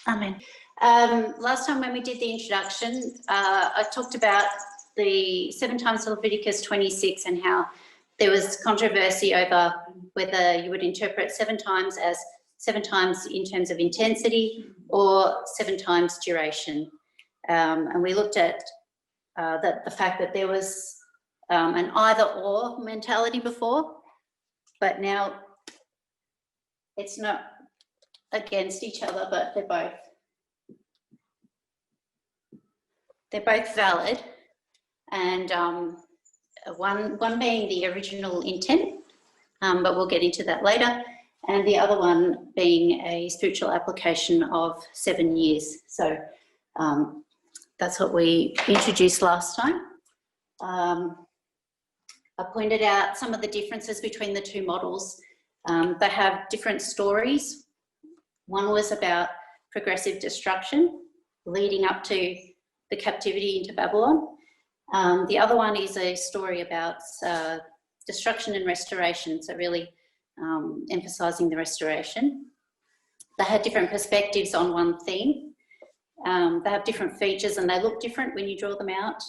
Amen. Last time when we did the introduction, I talked about the 7 times Leviticus 26 and how there was controversy over whether you would interpret 7 times as 7 times in terms of intensity or 7 times duration. And we looked at the fact that there was an either-or mentality before, but now it's not against each other, but they're both valid, and one being the original intent, but we'll get into that later, and the other one being a spiritual application of 7 years. So that's what we introduced last time. I pointed out some of the differences between the two models. They have different stories. One was about progressive destruction leading up to the captivity into Babylon. The other one is a story about destruction and restoration, so really emphasising the restoration. They had different perspectives on one theme. They have different features and they look different when you draw them out.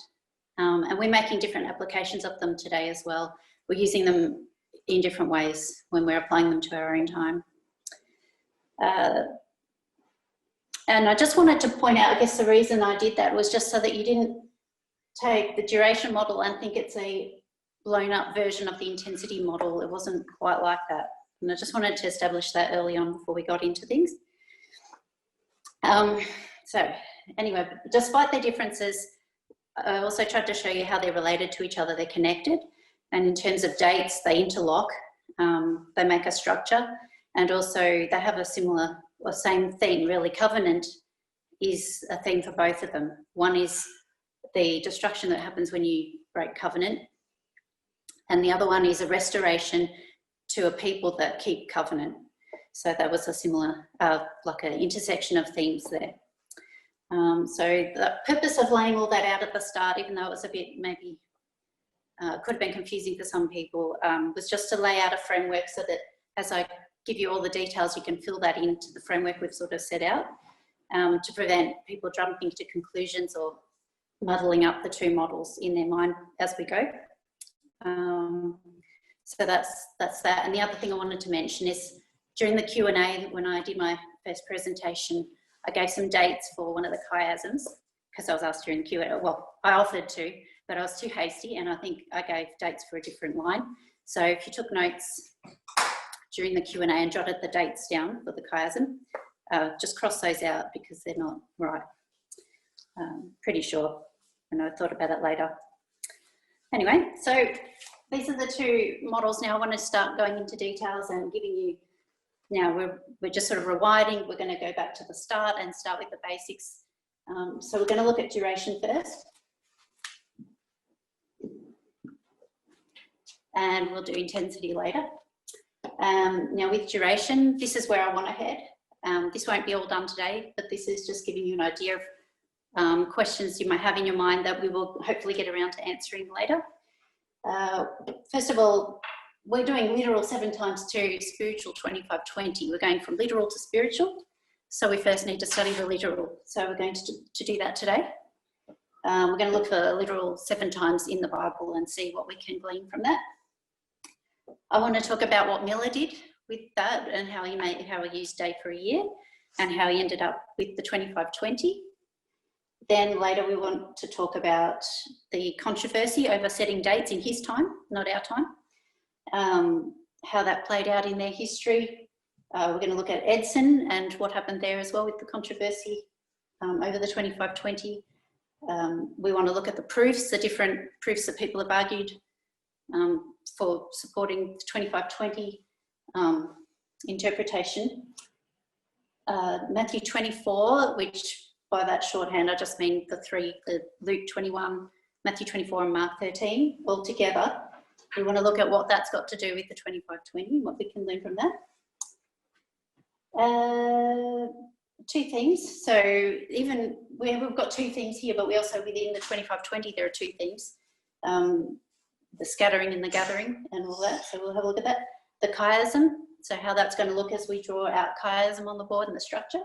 And we're making different applications of them today as well. We're using them in different ways when we're applying them to our own time. And I just wanted to point out, I guess the reason I did that was just so that you didn't take the duration model and think it's a blown up version of the intensity model. It wasn't quite like that. And I just wanted to establish that early on before we got into things. So anyway, despite their differences, I also tried to show you how they're related to each other. They're connected. And in terms of dates, they interlock, they make a structure, and also they have a similar or same theme, really. Covenant is a theme for both of them. One is the destruction that happens when you break covenant, and the other one is a restoration to a people that keep covenant. So that was a similar, like an intersection of themes there. So the purpose of laying all that out at the start, even though it was a bit maybe could have been confusing for some people, was just to lay out a framework so that as I give you all the details, you can fill that into the framework we've sort of set out, to prevent people jumping to conclusions or muddling up the two models in their mind as we go. So that's that. And the other thing I wanted to mention is during the Q&A, when I did my first presentation, I gave some dates for one of the chiasms because I was asked during the Q&A. Well, I offered to, but I was too hasty, and I think I gave dates for a different line. So if you took notes during the Q&A and jotted the dates down for the chiasm, just cross those out because they're not right. Pretty sure, and I thought about it later. Anyway, so these are the two models. Now I want to start going into details and giving you, now we're just sort of rewinding. We're going to go back to the start and start with the basics. So we're going to look at duration first. And we'll do intensity later. Now with duration, this is where I want to head. This won't be all done today, but this is just giving you an idea of questions you might have in your mind that we will hopefully get around to answering later. First of all, we're doing literal 7 times 2, spiritual 25-20. We're going from literal to spiritual. So we first need to study the literal. So we're going to do that today. We're going to look for literal 7 times in the Bible and see what we can glean from that. I want to talk about what Miller did with that and how he used day for a year and how he ended up with the 25-20. Then later we want to talk about the controversy over setting dates in his time, not our time, how that played out in their history. We're going to look at Edson and what happened there as well with the controversy over the 25-20. We want to look at the proofs, the different proofs that people have argued for supporting the 25-20 interpretation. Matthew 24, which by that shorthand I just mean the Luke 21, Matthew 24 and Mark 13 all together. We want to look at what that's got to do with the 25-20, what we can learn from that. 2 things. So even we've got 2 things here, but we also within the 25-20 there are 2 themes. The scattering and the gathering and all that. So we'll have a look at that. The chiasm, so how that's going to look as we draw out chiasm on the board and the structure.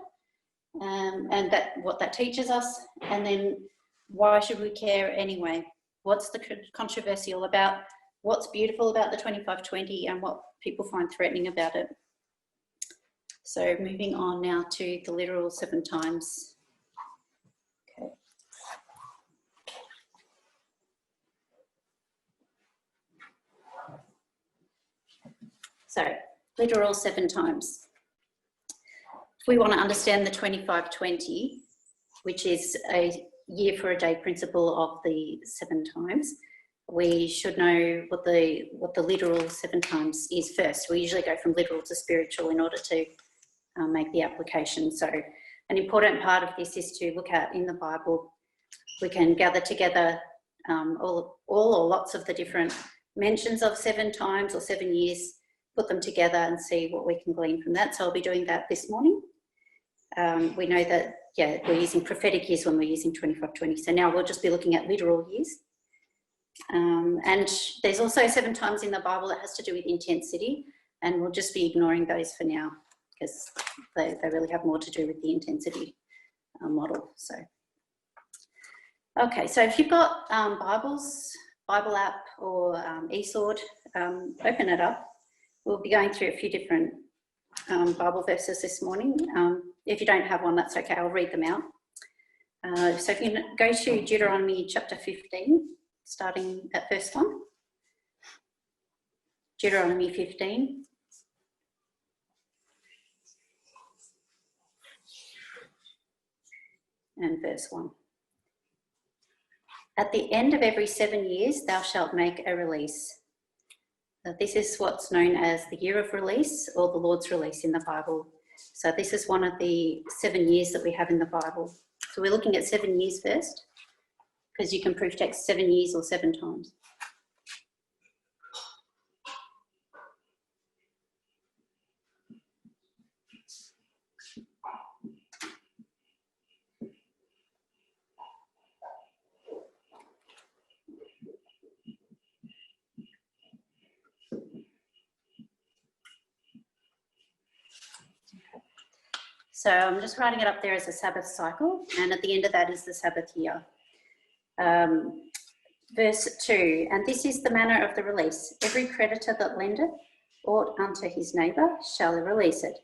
and what that teaches us, and then why should we care anyway? What's the controversial about? What's beautiful about the 2520 and what people find threatening about it? So moving on now to the literal 7 times. Okay. So literal 7 times. If we want to understand the 2520, which is a year for a day principle of the 7 times, we should know what the literal 7 times is first. We usually go from literal to spiritual in order to make the application. So an important part of this is to look at in the Bible. We can gather together all or lots of the different mentions of 7 times or 7 years, put them together and see what we can glean from that. So I'll be doing that this morning. We know that, yeah, we're using prophetic years when we're using 2520. So now we'll just be looking at literal years. And there's also 7 times in the Bible that has to do with intensity, and we'll just be ignoring those for now because they really have more to do with the intensity model. So, okay, so if you've got Bibles, Bible app or eSword, open it up. We'll be going through a few different Bible verses this morning. If you don't have one, that's okay, I'll read them out. So if you go to Deuteronomy chapter 15, starting at verse 1. Deuteronomy 15. And verse 1. At the end of every 7 years, thou shalt make a release. This is what's known as the year of release or the Lord's release in the Bible. So this is one of the 7 years that we have in the Bible. So we're looking at 7 years first, because you can proof text 7 years or 7 times. So I'm just writing it up there as a Sabbath cycle, and at the end of that is the Sabbath year. Verse 2, and this is the manner of the release. Every creditor that lendeth aught unto his neighbour shall release it.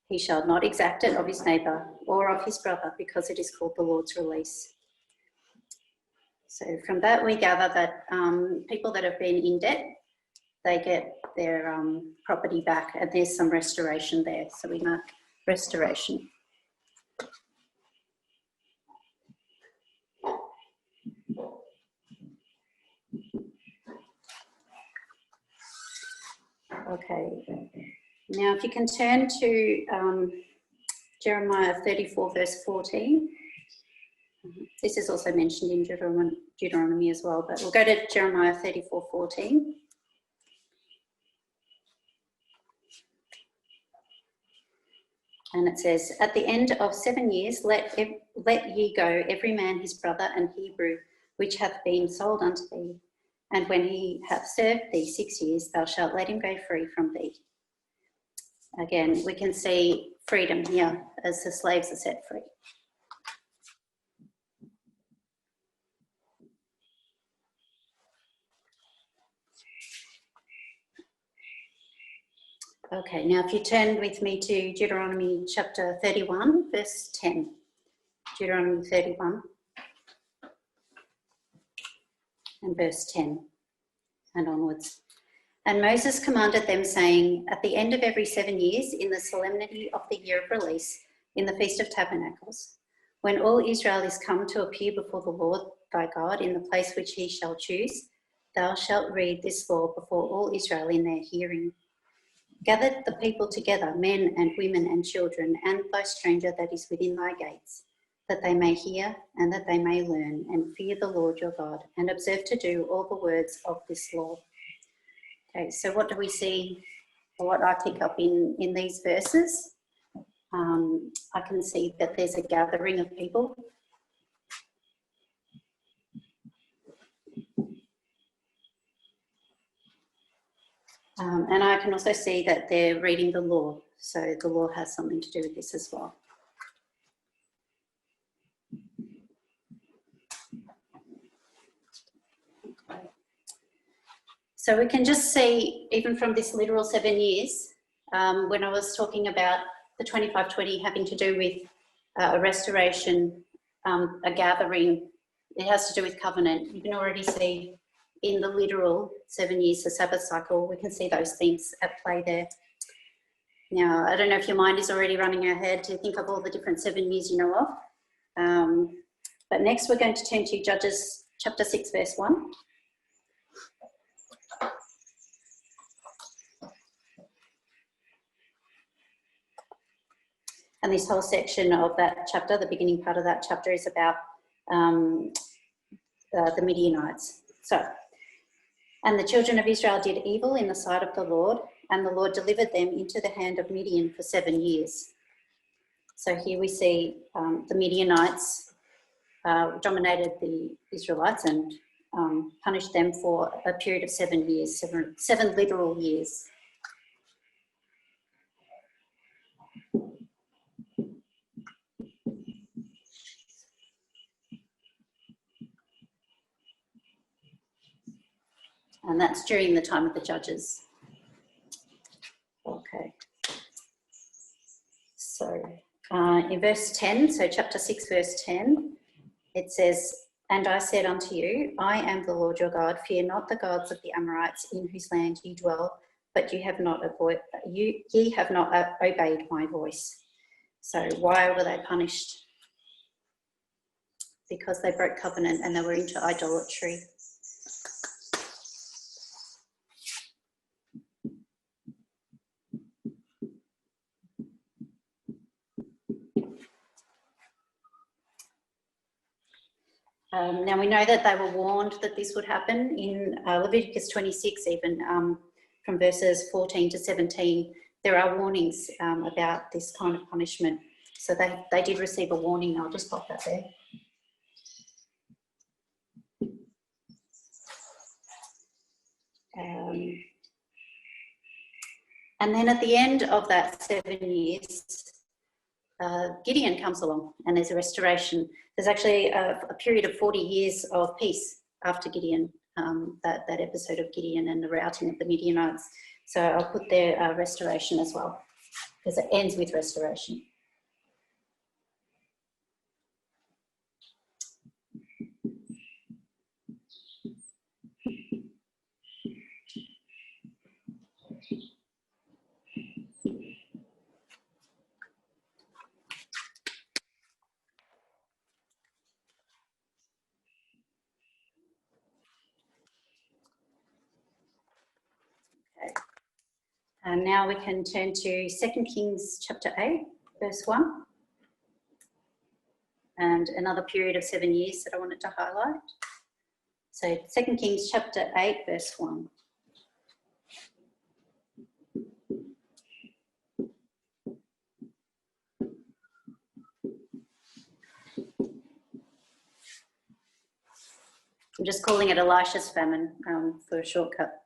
He shall not exact it of his neighbour or of his brother, because it is called the Lord's release. So from that we gather that people that have been in debt, they get their property back, and there's some restoration there. So we mark restoration. Okay, now if you can turn to Jeremiah 34 verse 14. This is also mentioned in Deuteronomy as well, but we'll go to Jeremiah 34:14. And it says, at the end of 7 years, let ye go every man his brother and Hebrew, which hath been sold unto thee. And when he hath served thee 6 years, thou shalt let him go free from thee. Again, we can see freedom here as the slaves are set free. Okay, now if you turn with me to Deuteronomy chapter 31, verse 10. Deuteronomy 31 and verse 10 and onwards. And Moses commanded them, saying, at the end of every 7 years, in the solemnity of the year of release, in the Feast of Tabernacles, when all Israel is come to appear before the Lord thy God in the place which he shall choose, thou shalt read this law before all Israel in their hearing. Gather the people together, men and women and children, and thy stranger that is within thy gates, that they may hear and that they may learn and fear the Lord your God, and observe to do all the words of this law. Okay, so what do we see, or what I pick up in these verses? I can see that there's a gathering of people. And I can also see that they're reading the law. So the law has something to do with this as well. So we can just see, even from this literal 7 years, when I was talking about the 25-20 having to do with a restoration, a gathering, it has to do with covenant. You can already see in the literal 7 years, the Sabbath cycle, we can see those things at play there. Now, I don't know if your mind is already running ahead to think of all the different 7 years you know of. But next we're going to turn to Judges chapter 6, verse 1. And this whole section of that chapter, the beginning part of that chapter, is about the Midianites. So, and the children of Israel did evil in the sight of the Lord, and the Lord delivered them into the hand of Midian for 7 years. So here we see the Midianites dominated the Israelites and punished them for a period of 7 years, seven literal years. And that's during the time of the judges. Okay. So in verse 10, so chapter 6, verse 10, it says, "And I said unto you, I am the Lord your God. Fear not the gods of the Amorites in whose land ye dwell, but ye have not obeyed my voice." So why were they punished? Because they broke covenant and they were into idolatry. Now we know that they were warned that this would happen in Leviticus 26, even from verses 14 to 17. There are warnings about this kind of punishment. So they did receive a warning. I'll just pop that there. And then at the end of that 7 years, Gideon comes along and there's a restoration. There's actually a period of 40 years of peace after Gideon, that episode of Gideon and the routing of the Midianites. So I'll put there restoration as well, because it ends with restoration. And now we can turn to 2 Kings chapter 8, verse 1. And another period of 7 years that I wanted to highlight. So 2 Kings chapter 8, verse 1. I'm just calling it Elisha's famine for a shortcut.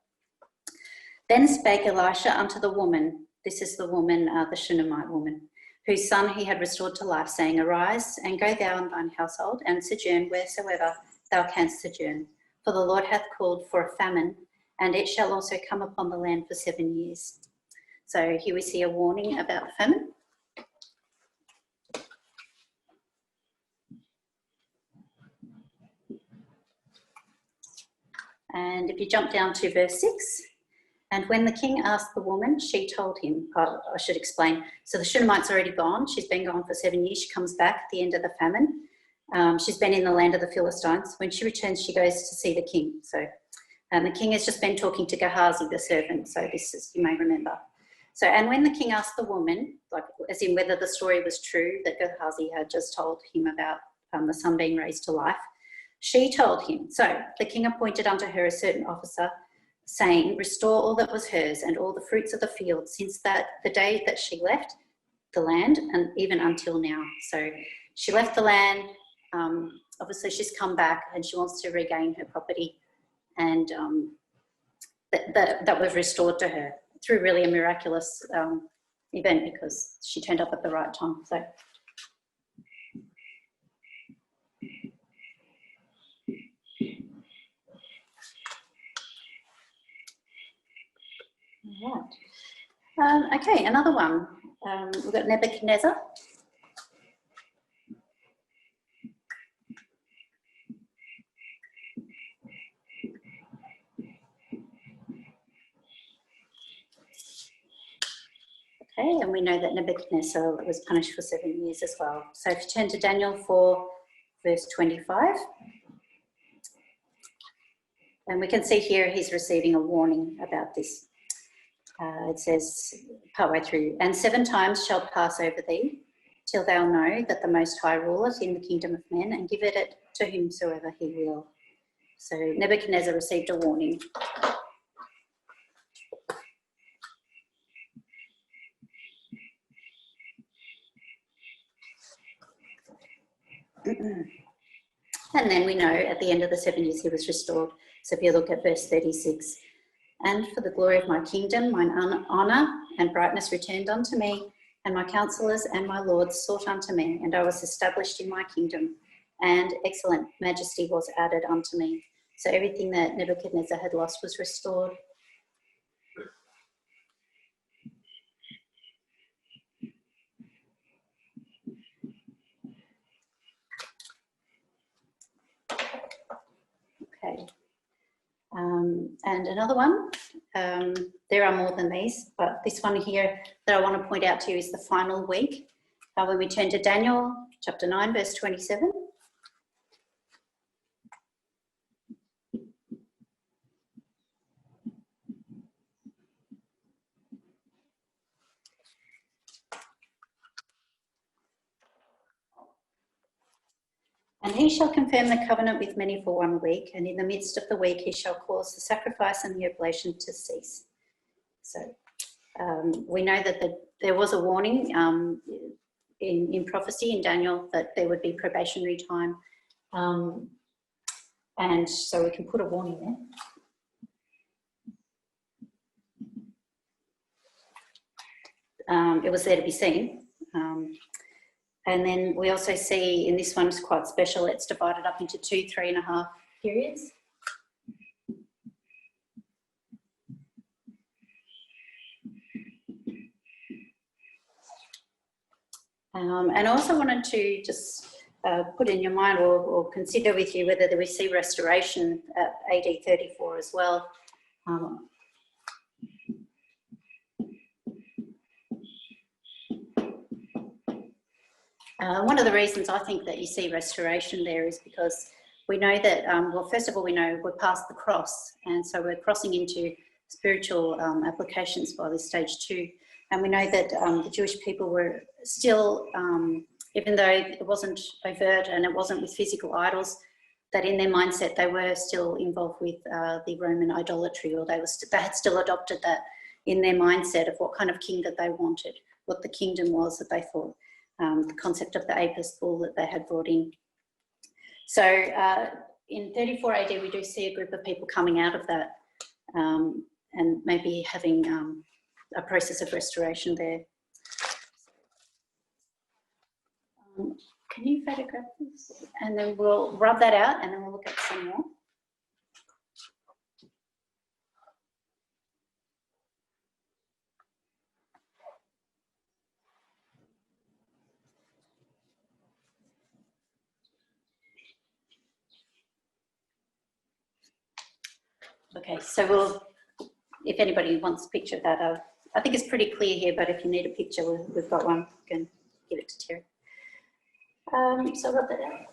Then spake Elisha unto the woman, this is the woman, the Shunammite woman, whose son he had restored to life, saying, Arise, and go thou and thine household, and sojourn wheresoever thou canst sojourn. For the Lord hath called for a famine, and it shall also come upon the land for 7 years. So here we see a warning about famine. And if you jump down to verse 6, and when the king asked the woman, she told him, I should explain. So the Shunammite's already gone. She's been gone for 7 years. She comes back at the end of the famine. She's been in the land of the Philistines. When she returns, she goes to see the king. So the king has just been talking to Gehazi, the servant. So this is, you may remember. So, and when the king asked the woman, like as in whether the story was true that Gehazi had just told him about the son being raised to life, she told him. So the king appointed unto her a certain officer, saying, Restore all that was hers and all the fruits of the field since the day that she left the land and even until now. So she left the land, obviously she's come back and she wants to regain her property, and that was restored to her through really a miraculous event, because she turned up at the right time. So Right. Okay, another one. We've got Nebuchadnezzar. Okay, and we know that Nebuchadnezzar was punished for 7 years as well. So if you turn to Daniel 4, verse 25, and we can see here he's receiving a warning about this. It says partway through, and 7 times shall pass over thee, till thou know that the Most High ruleth in the kingdom of men, and giveth it to whomsoever he will. So Nebuchadnezzar received a warning. And then we know at the end of the 7 years he was restored. So if you look at verse 36, and for the glory of my kingdom, mine honour and brightness returned unto me, and my counsellors and my lords sought unto me, and I was established in my kingdom, and excellent majesty was added unto me. So everything that Nebuchadnezzar had lost was restored. Okay. And another one, there are more than these, but this one here that I want to point out to you is the final week. When we turn to Daniel chapter 9, verse 27. And he shall confirm the covenant with many for 1 week, and in the midst of the week he shall cause the sacrifice and the oblation to cease. So we know that there was a warning in prophecy in Daniel that there would be probationary time. And so we can put a warning there. It was there to be seen. And then we also see in this one, it's quite special, it's divided up into 2 3.5 periods. And I also wanted to just put in your mind or consider with you whether we see restoration at AD 34 as well. One of the reasons I think that you see restoration there is because we know that, well, first of all, we know we're past the cross, and so we're crossing into spiritual applications by this stage too. And we know that the Jewish people were still, even though it wasn't overt and it wasn't with physical idols, that in their mindset they were still involved with the Roman idolatry, or they had still adopted that in their mindset of what kind of king that they wanted, what the kingdom was that they thought. The concept of the Apis bull that they had brought in. So in 34 AD, we do see a group of people coming out of that and maybe having a process of restoration there. Can you photograph this? And then we'll rub that out and then we'll look at some more. Okay, so if anybody wants a picture of that, I think it's pretty clear here, but if you need a picture, we've got one. You can give it to Terry. So I'll rub that out.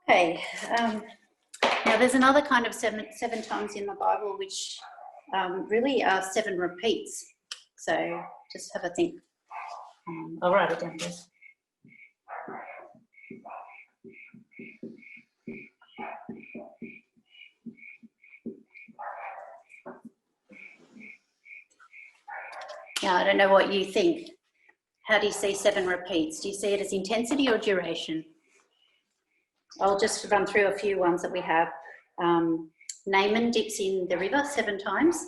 Okay, now there's another kind of seven times in the Bible which really are 7 repeats. So just have a think. I'll write it down first. Now, I don't know what you think. How do you see 7 repeats? Do you see it as intensity or duration? I'll just run through a few ones that we have. Naaman dips in the river 7 times.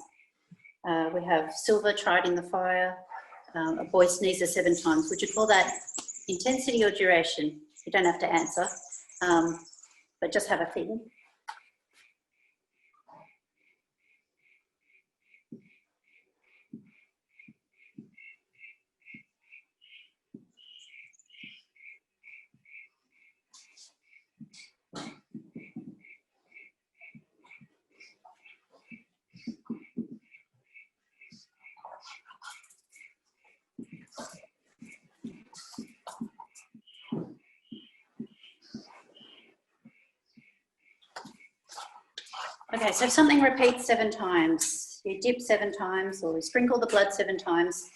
We have silver tried in the fire. A boy sneezes 7 times. Would you call that intensity or duration? You don't have to answer, but just have a think. Okay, so if something repeats 7 times, you dip 7 times or you sprinkle the blood 7 times,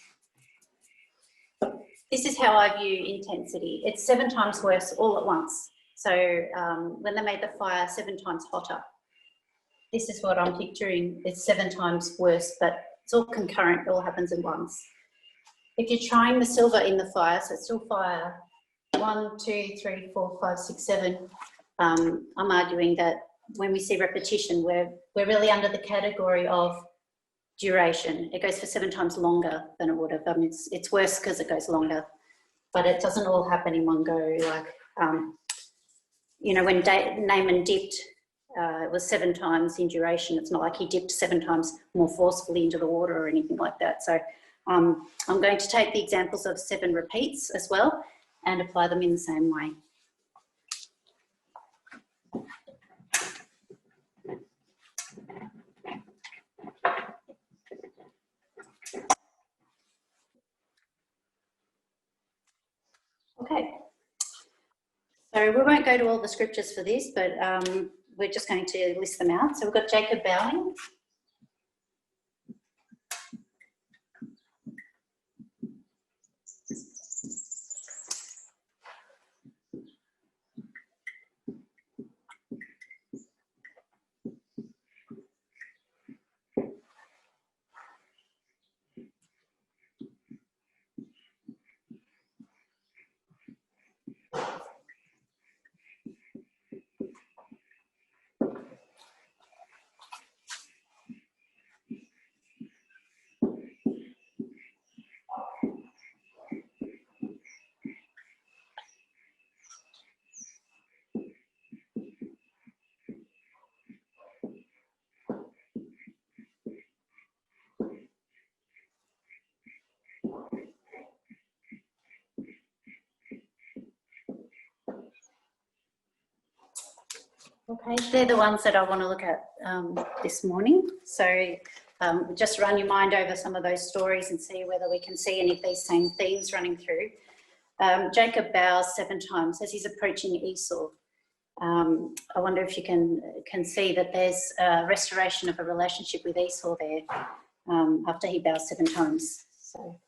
this is how I view intensity. It's 7 times worse all at once. So when they made the fire 7 times hotter, this is what I'm picturing. It's 7 times worse, but it's all concurrent, it all happens at once. If you're trying the silver in the fire, so it's still fire 1, 2, 3, 4, 5, 6, 7, I'm arguing that when we see repetition, we're really under the category of duration. It goes for 7 times longer than it would have. I mean, it's worse because it goes longer, but it doesn't all happen in one go. Like, you know, when Naaman dipped, it was 7 times in duration. It's not like he dipped 7 times more forcefully into the water or anything like that. So I'm going to take the examples of 7 repeats as well and apply them in the same way. Okay, so we won't go to all the scriptures for this, but we're just going to list them out. So we've got Jacob bowing. Okay, they're the ones that I want to look at this morning. So just run your mind over some of those stories and see whether we can see any of these same themes running through. Jacob bows 7 times as he's approaching Esau. I wonder if you can see that there's a restoration of a relationship with Esau there after he bows 7 times. So.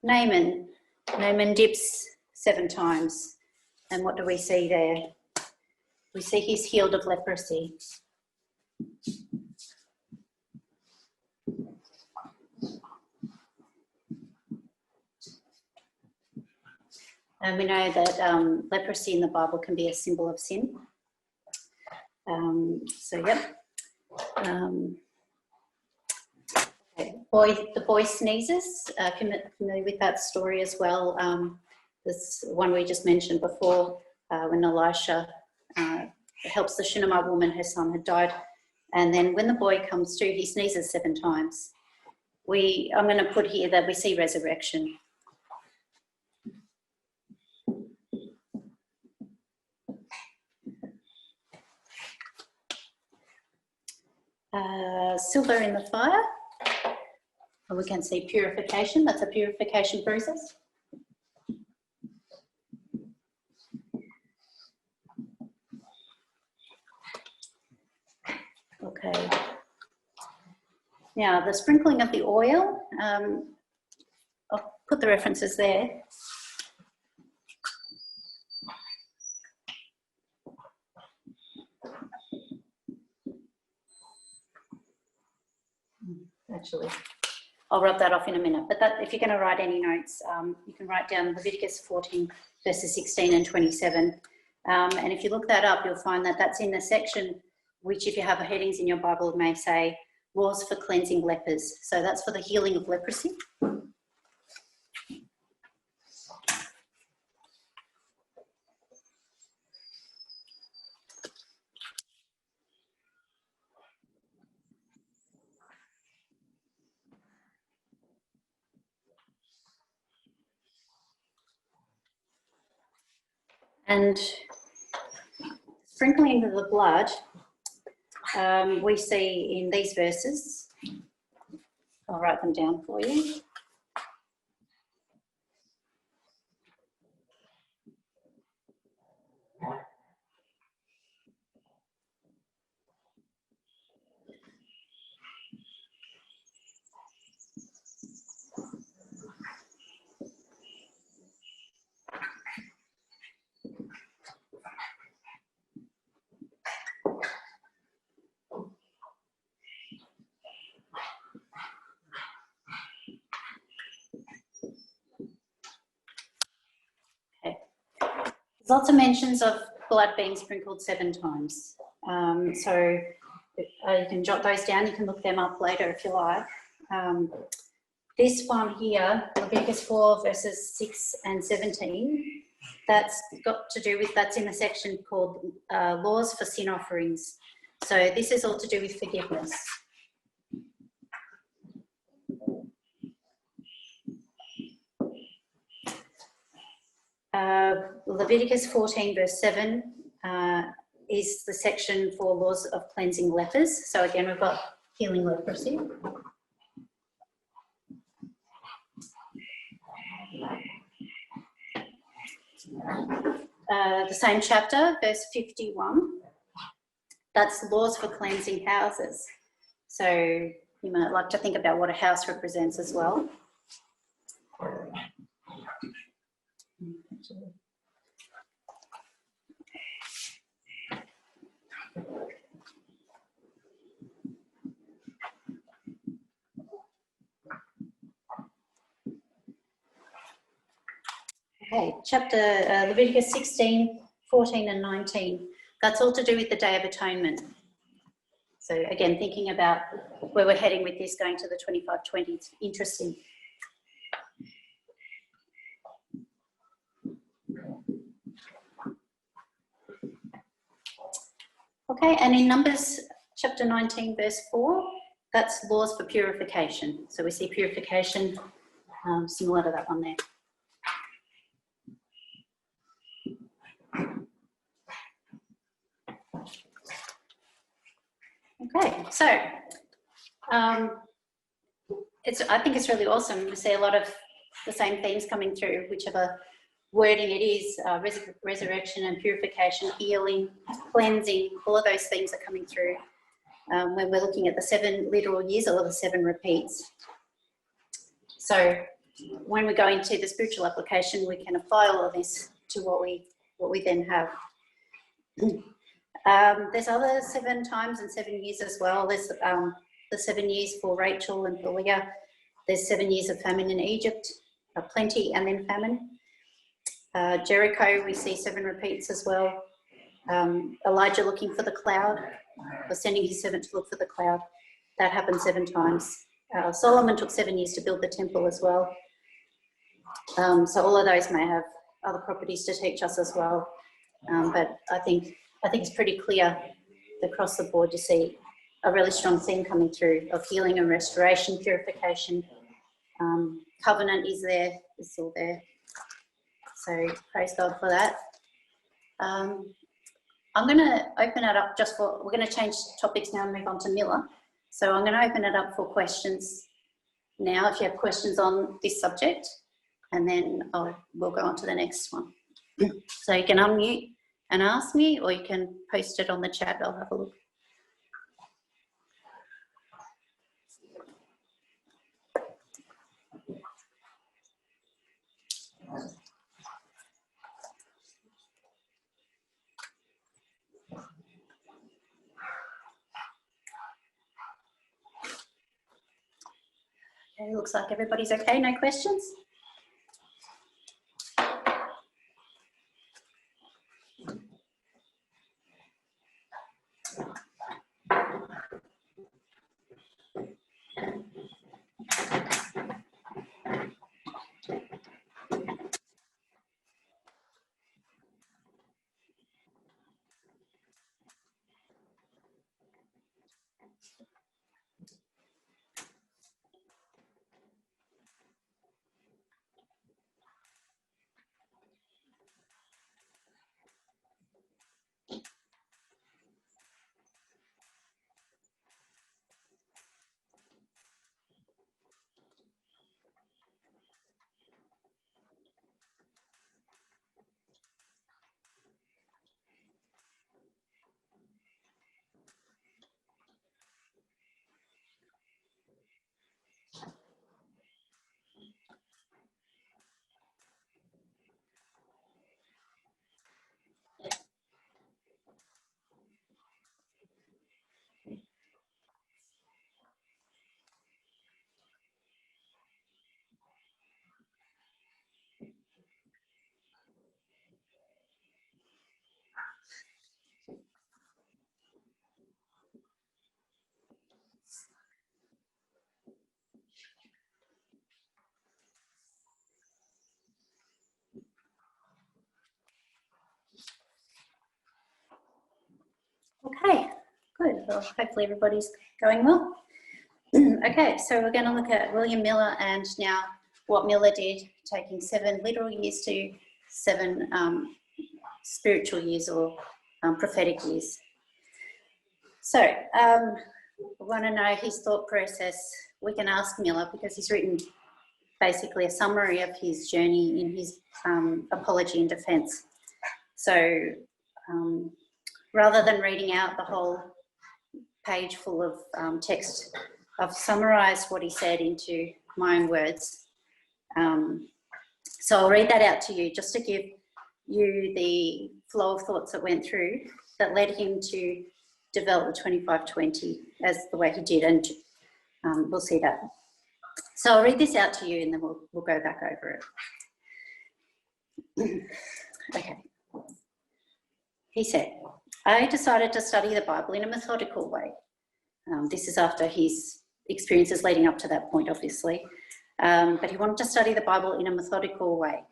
Naaman dips 7 times. And what do we see there? We see he's healed of leprosy. And we know that leprosy in the Bible can be a symbol of sin. Yep. The boy sneezes. Familiar with that story as well. This one we just mentioned before, when Elisha helps the Shunammite woman, her son had died, and then when the boy comes to, he sneezes 7 times. I'm going to put here that we see resurrection. Silver in the fire. We can see purification. That's a purification process. Okay. Now, the sprinkling of the oil. I'll put the references there. Actually, I'll rub that off in a minute. But that, if you're going to write any notes, you can write down Leviticus 14, verses 16 and 27. And if you look that up, you'll find that that's in the section which, if you have headings in your Bible, may say laws for cleansing lepers. So that's for the healing of leprosy. And sprinkling of the blood, we see in these verses. I'll write them down for you. There's lots of mentions of blood being sprinkled 7 times. So you can jot those down. You can look them up later if you like. This one here, Leviticus 4 verses 6 and 17, that's got to do with, that's in the section called laws for sin offerings. So this is all to do with forgiveness. Leviticus 14 verse 7 is the section for laws of cleansing lepers. So again, we've got healing leprosy. The same chapter, verse 51, that's laws for cleansing houses. So you might like to think about what a house represents as well. Okay, chapter Leviticus 16, 14 and 19. That's all to do with the Day of Atonement. So again, thinking about where we're heading with this, going to the 25-20, it's interesting. Okay, and in Numbers chapter 19, verse 4, that's laws for purification. So we see purification similar to that one there. Okay, so I think it's really awesome. We see a lot of the same themes coming through, whichever wording it is, resurrection and purification, healing, cleansing, all of those things are coming through when we're looking at the 7 literal years or the 7 repeats. So when we go into the spiritual application, we can apply all of this to what we then have. There's other 7 times and 7 years as well. There's the 7 years for Rachel and for Leah. There's 7 years of famine in Egypt, plenty and then famine. Jericho, we see 7 repeats as well. Elijah looking for the cloud, or sending his servant to look for the cloud. That happened 7 times. Solomon took 7 years to build the temple as well. So all of those may have other properties to teach us as well. But I think it's pretty clear across the board to see a really strong theme coming through of healing and restoration, purification. Covenant is there, it's still there. So praise God for that. I'm going to open it up we're going to change topics now and move on to Miller. So I'm going to open it up for questions now, if you have questions on this subject, and then we'll go on to the next one. So you can unmute and ask me, or you can post it on the chat. I'll have a look. Okay, looks like everybody's okay, no questions? Okay, good. Well, hopefully everybody's going well. Okay, so we're going to look at William Miller and now what Miller did, taking 7 literal years to 7 spiritual years or prophetic years. So, we want to know his thought process. We can ask Miller because he's written basically a summary of his journey in his apology and defence. So, rather than reading out the whole page full of text, I've summarised what he said into my own words. So I'll read that out to you just to give you the flow of thoughts that went through that led him to develop the 25-20 as the way he did, and we'll see that. So I'll read this out to you and then we'll go back over it. Okay. He said, I decided to study the Bible in a methodical way. This is after his experiences leading up to that point, obviously. But he wanted to study the Bible in a methodical way.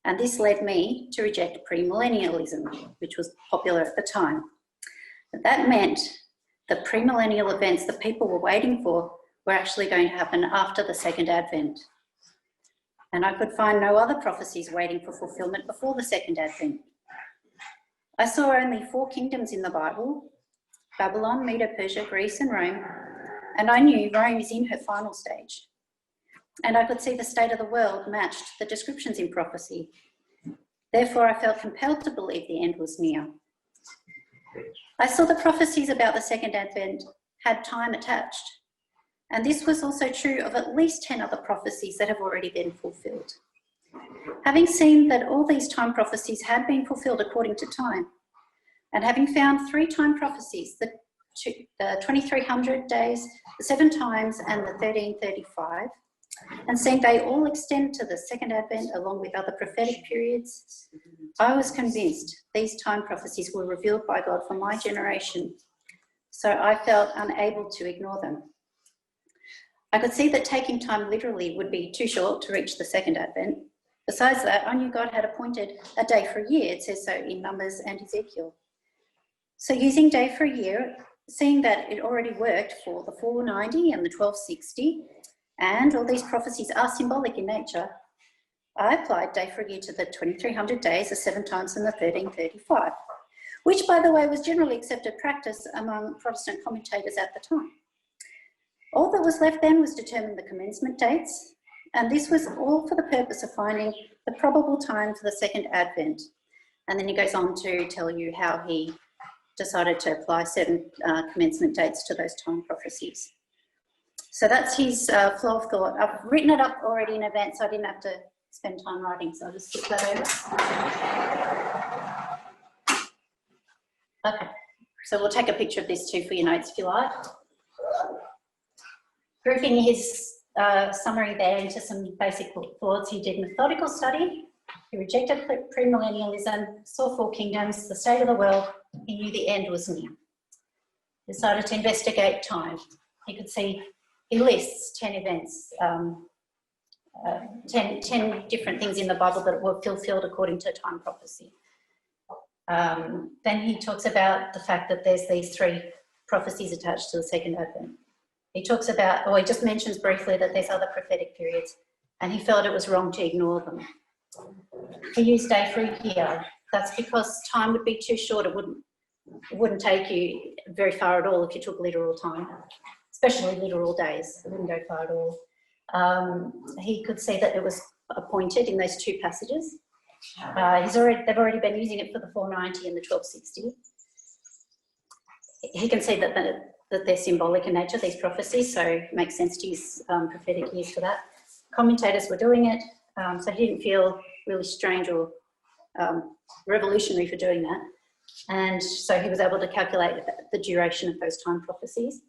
And this led me to reject premillennialism, which was popular at the time. But that meant the premillennial events that people were waiting for were actually going to happen after the second advent. And I could find no other prophecies waiting for fulfillment before the second advent. I saw only 4 kingdoms in the Bible: Babylon, Medo-Persia, Greece and Rome, and I knew Rome is in her final stage. And I could see the state of the world matched the descriptions in prophecy. Therefore, I felt compelled to believe the end was near. I saw the prophecies about the second advent had time attached, and this was also true of at least 10 other prophecies that have already been fulfilled. Having seen that all these time prophecies had been fulfilled according to time, and having found 3 time prophecies, the 2300 days, the 7 times, and the 1335, and seeing they all extend to the second advent along with other prophetic periods, I was convinced these time prophecies were revealed by God for my generation, so I felt unable to ignore them. I could see that taking time literally would be too short to reach the second advent. Besides that, I knew God had appointed a day for a year. It says so in Numbers and Ezekiel. So using day for a year, seeing that it already worked for the 490 and the 1260, and all these prophecies are symbolic in nature, I applied day for a year to the 2300 days, the 7 times, and the 1335, which, by the way, was generally accepted practice among Protestant commentators at the time. All that was left then was determine the commencement dates, and this was all for the purpose of finding the probable time for the second advent. And then he goes on to tell you how he decided to apply certain commencement dates to those time prophecies. So that's his flow of thought. I've written it up already in advance, so I didn't have to spend time writing, so I'll just skip that over. Okay, so we'll take a picture of this too for your notes if you like. Grouping his summary there into some basic thoughts. He did methodical study. He rejected premillennialism, saw four kingdoms, the state of the world. He knew the end was near. He decided to investigate time. He could see, he lists 10 events, 10 different things in the Bible that were fulfilled according to time prophecy. Then he talks about the fact that there's these 3 prophecies attached to the second advent. He talks about, or he just mentions briefly that there's other prophetic periods, and he felt it was wrong to ignore them. He used day for a year. That's because time would be too short. It wouldn't take you very far at all if you took literal time, especially literal days. It wouldn't go far at all. He could see that it was appointed in those 2 passages. They've already been using it for the 490 and the 1260. He can see that they're symbolic in nature, these prophecies, so it makes sense to use prophetic years for that. Commentators were doing it, so he didn't feel really strange or revolutionary for doing that. And so he was able to calculate the duration of those time prophecies.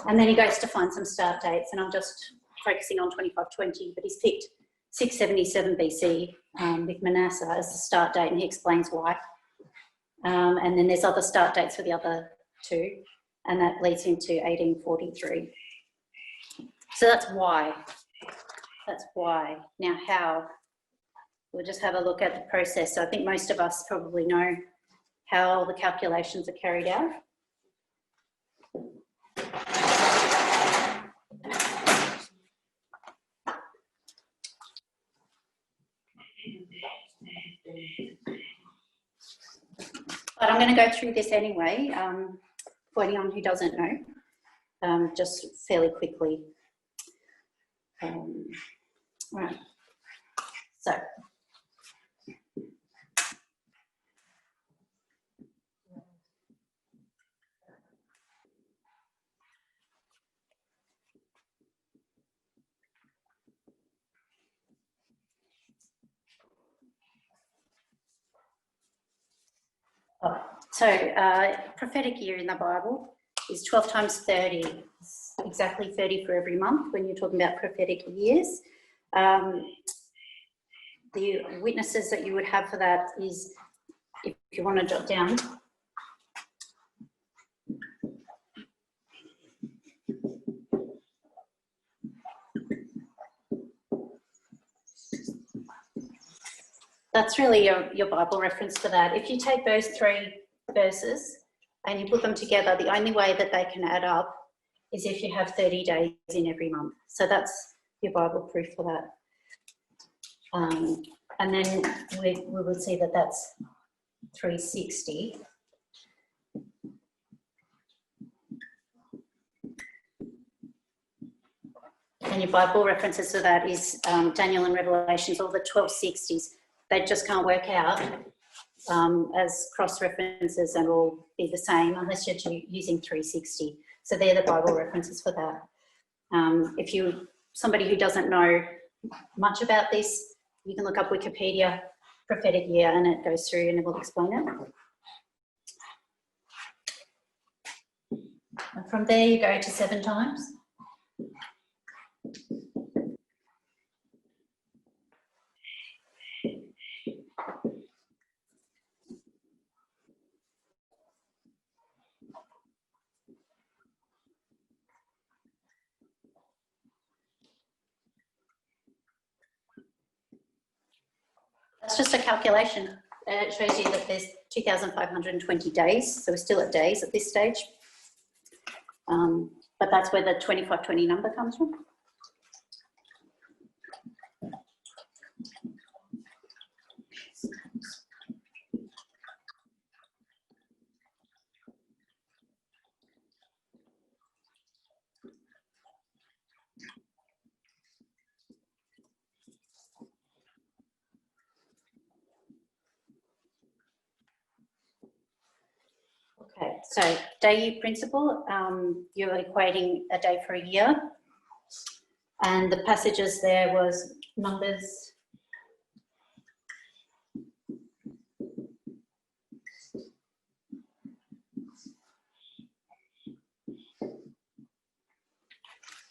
And then he goes to find some start dates, and I'm just focusing on 2520, but he's picked 677 BC with Manasseh as the start date, and he explains why. And then there's other start dates for the other 2, and that leads him to 1843. So that's why. That's why. Now how? We'll just have a look at the process. So I think most of us probably know how the calculations are carried out. But I'm going to go through this anyway, for anyone who doesn't know, just fairly quickly. Right. So. Prophetic year in the Bible is 12 times 30. It's exactly 30 for every month when you're talking about prophetic years. The witnesses that you would have for that is, if you want to jot down, that's really your Bible reference for that. If you take those 3 verses and you put them together, the only way that they can add up is if you have 30 days in every month. So that's your Bible proof for that. And then we would see that that's 360. And your Bible references to that is Daniel and Revelations, all the 1260s. They just can't work out as cross-references and all be the same unless you're using 360. So they're the Bible references for that. If you're somebody who doesn't know much about this, you can look up Wikipedia, prophetic year, and it goes through and it will explain it. And from there you go to 7 times. That's just a calculation. It shows you that there's 2,520 days, so we're still at days at this stage. But that's where the 2520 number comes from. Okay, so day principle, you're equating a day for a year. And the passages there was Numbers,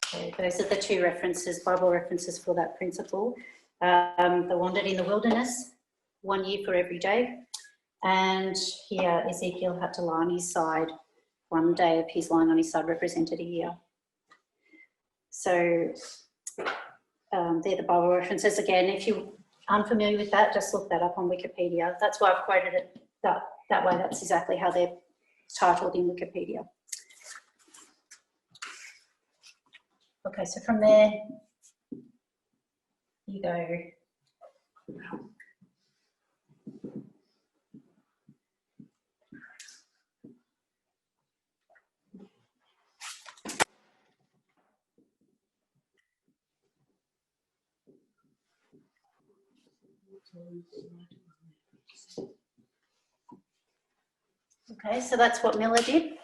So those are the two references, Bible references for that principle. They wandered in the wilderness, 1 year for every day. And here Ezekiel had to lie on his side. 1 day of his lying on his side represented a year. So they're the Bible references. Again, if you're unfamiliar with that, just look that up on Wikipedia. That's why I've quoted it that way. That's exactly how they're titled in Wikipedia. Okay, so from there, you go. Okay, so that's what Miller did.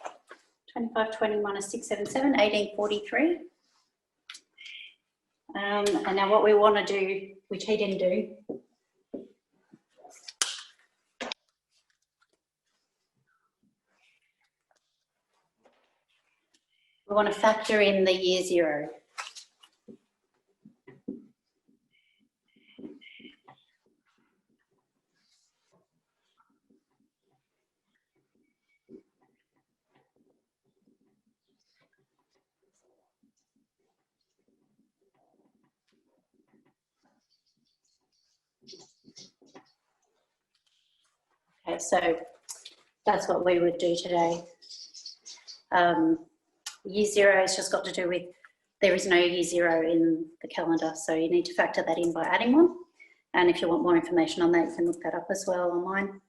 2520 minus 677, 1843. And now what we want to do, which he didn't do, we want to factor in the year 0. Okay, so that's what we would do today. Year 0 has just got to do with, there is no year 0 in the calendar, so you need to factor that in by adding one. And if you want more information on that, you can look that up as well online.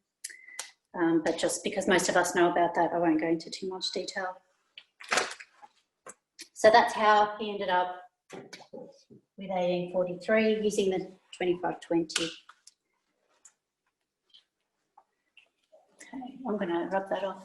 But just because most of us know about that, I won't go into too much detail. So that's how he ended up with 1843 using the 2520. Okay, I'm going to rub that off.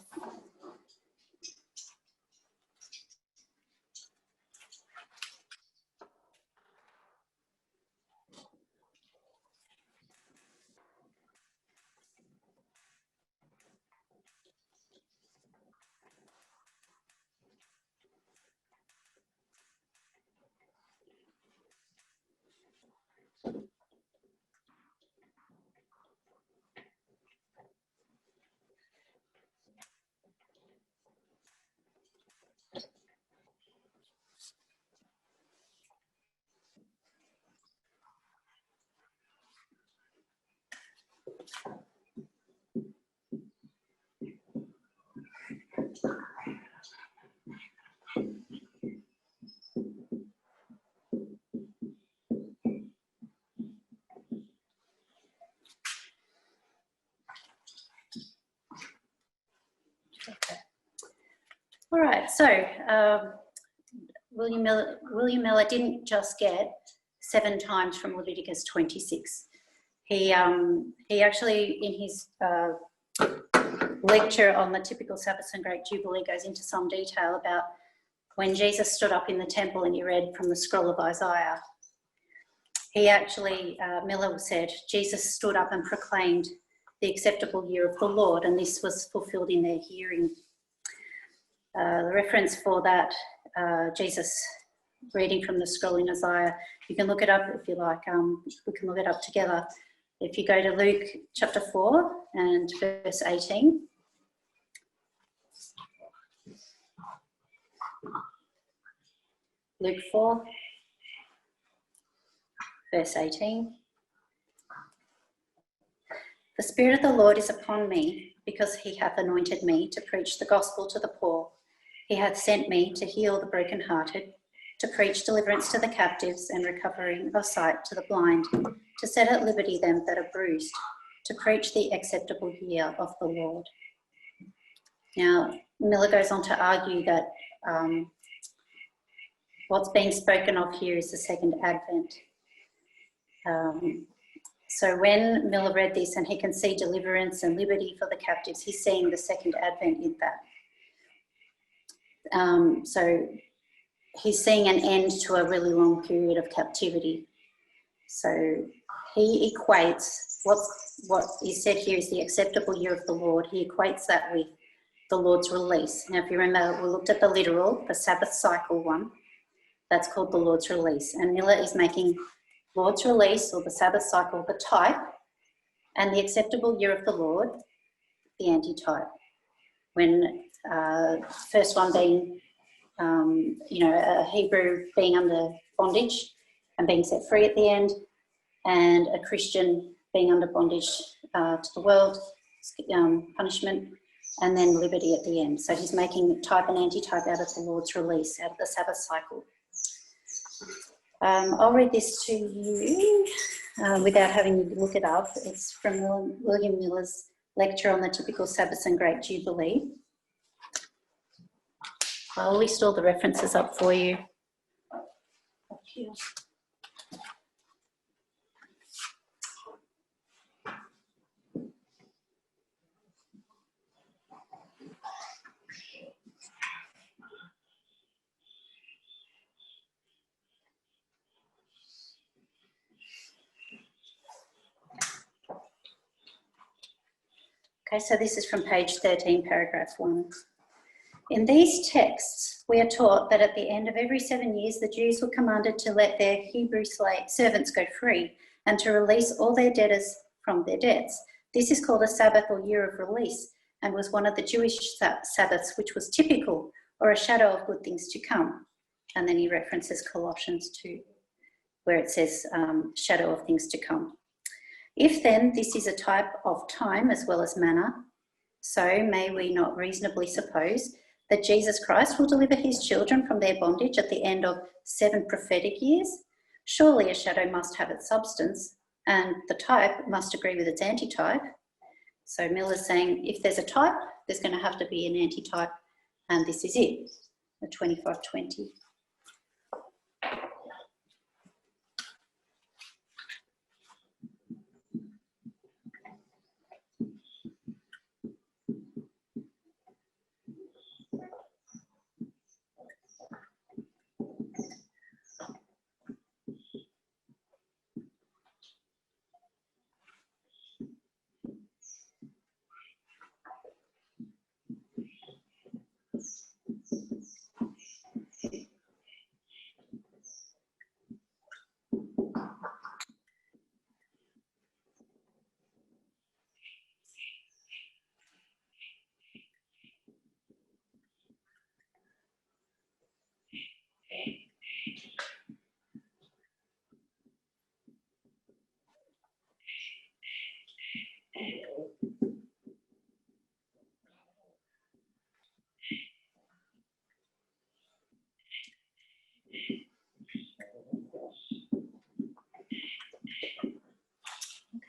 All right, so William Miller didn't just get 7 times from Leviticus 26. He actually, in his lecture on the typical Sabbath and Great Jubilee, goes into some detail about when Jesus stood up in the temple and he read from the scroll of Isaiah. He actually, Miller said, Jesus stood up and proclaimed the acceptable year of the Lord, and this was fulfilled in their hearing. The reference for that, Jesus reading from the scroll in Isaiah, you can look it up if you like. We can look it up together. If you go to Luke chapter 4 and verse 18. Luke 4, verse 18. The Spirit of the Lord is upon me, because he hath anointed me to preach the gospel to the poor. He hath sent me to heal the brokenhearted, to preach deliverance to the captives and recovering of sight to the blind, to set at liberty them that are bruised, to preach the acceptable year of the Lord. Now, Miller goes on to argue that what's being spoken of here is the second advent. So when Miller read this and he can see deliverance and liberty for the captives, he's seeing the second advent in that. So he's seeing an end to a really long period of captivity. So he equates what is said here is the acceptable year of the Lord. He equates that with the Lord's release. Now, if you remember, we looked at the literal, the Sabbath cycle one, That's called the Lord's release. And Miller is making Lord's release, or the Sabbath cycle, the type, and the acceptable year of the Lord, the antitype. When first one being, a Hebrew being under bondage and being set free at the end, and a Christian being under bondage to the world, punishment, and then liberty at the end. So he's making type and antitype out of the Lord's release, out of the Sabbath cycle. I'll read this to you without having you look it up. It's from William Miller's lecture on the typical Sabbath and Great Jubilee. I'll list all the references up for you. Up here. Okay, so this is from page 13, paragraph 1. In these texts, we are taught that at the end of every 7 years, the Jews were commanded to let their Hebrew servants go free and to release all their debtors from their debts. This is called a Sabbath or year of release, and was one of the Jewish Sabbaths, which was typical or a shadow of good things to come. And then he references Colossians 2, where it says shadow of things to come. If then this is a type of time as well as manner, so may we not reasonably suppose that Jesus Christ will deliver his children from their bondage at the end of 7 prophetic years? Surely a shadow must have its substance, and the type must agree with its antitype. So Miller's saying if there's a type, there's going to have to be an antitype, and this is it, the 25:20.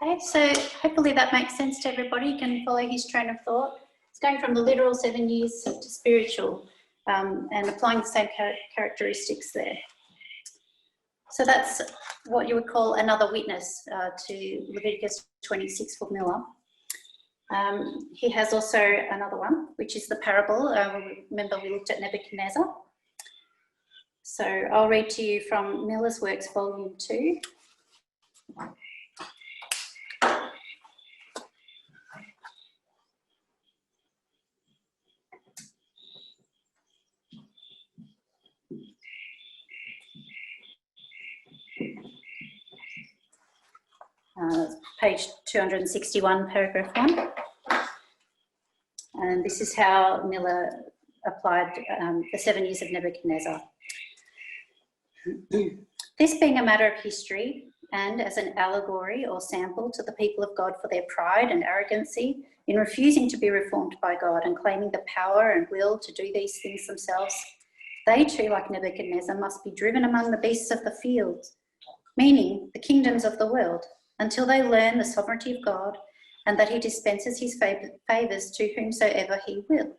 Okay, so hopefully that makes sense to everybody. You can follow his train of thought. It's going from the literal 7 years to spiritual, and applying the same characteristics there. So that's what you would call another witness to Leviticus 26 for Miller. He has also another one, which is the parable. Remember we looked at Nebuchadnezzar. So I'll read to you from Miller's Works, Volume 2. Page 261, paragraph 1. And this is how Miller applied the 7 years of Nebuchadnezzar. This being a matter of history and as an allegory or sample to the people of God for their pride and arrogancy in refusing to be reformed by God and claiming the power and will to do these things themselves, they too, like Nebuchadnezzar, must be driven among the beasts of the field, meaning the kingdoms of the world, until they learn the sovereignty of God and that he dispenses his favours to whomsoever he will.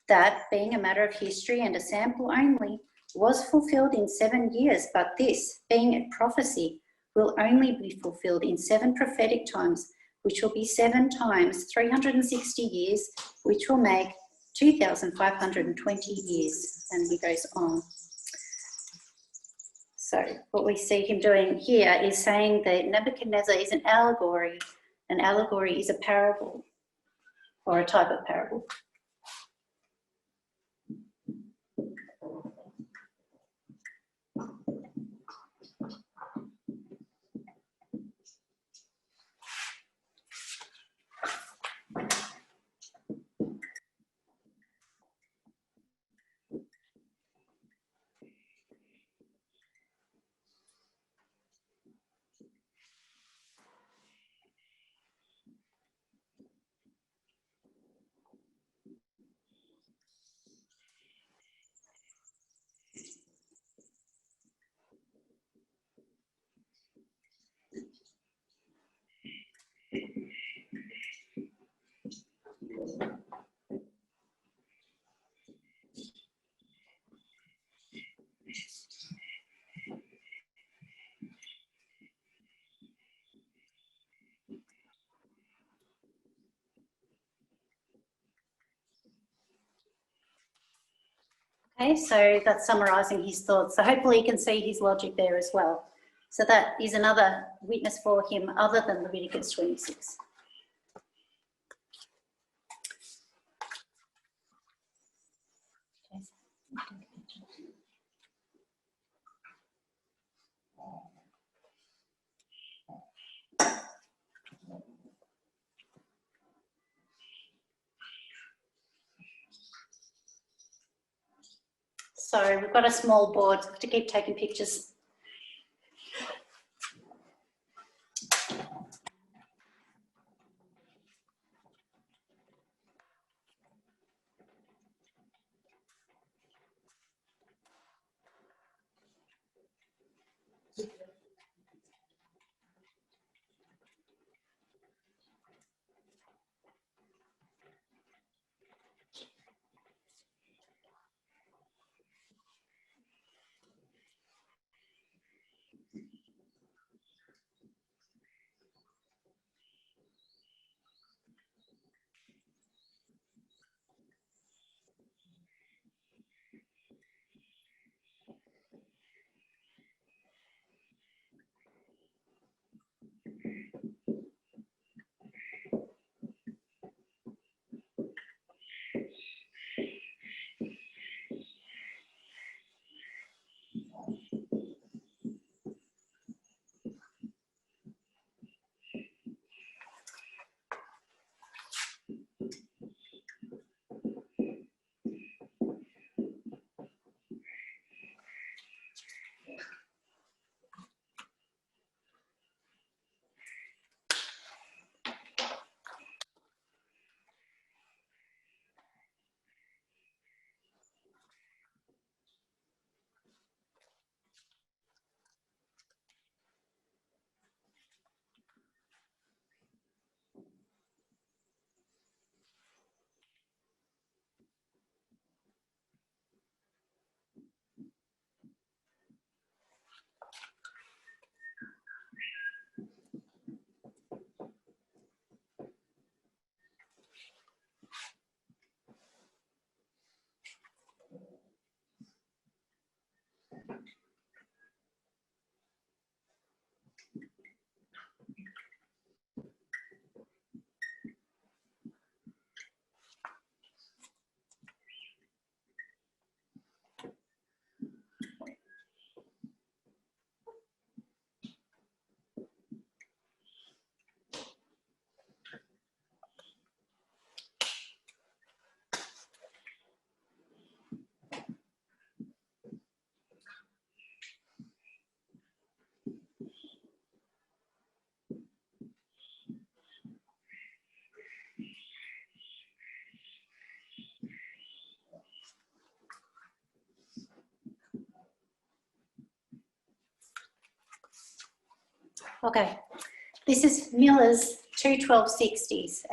That, being a matter of history and a sample only, was fulfilled in 7 years, but this, being a prophecy, will only be fulfilled in 7 prophetic times, which will be 7 times 360 years, which will make 2,520 years. And he goes on. So what we see him doing here is saying that Nebuchadnezzar is an allegory. An allegory is a parable, or a type of parable. Okay, so that's summarising his thoughts. So hopefully you can see his logic there as well. So that is another witness for him other than Leviticus 26. So we've got a small board to keep taking pictures. Okay, this is Miller's 2:1260s.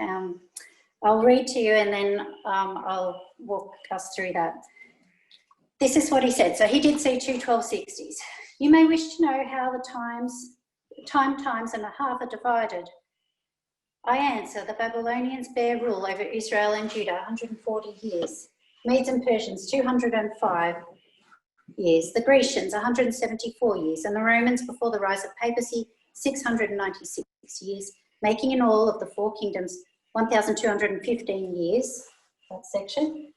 I'll read to you and then I'll walk us through that. This is what he said. So he did see 2:1260s. You may wish to know how the times and a half are divided. I answer, the Babylonians bear rule over Israel and Judah 140 years. Medes and Persians 205 years. The Grecians 174 years. And the Romans before the rise of papacy 696 years, making in all of the four kingdoms 1,215 years, that section,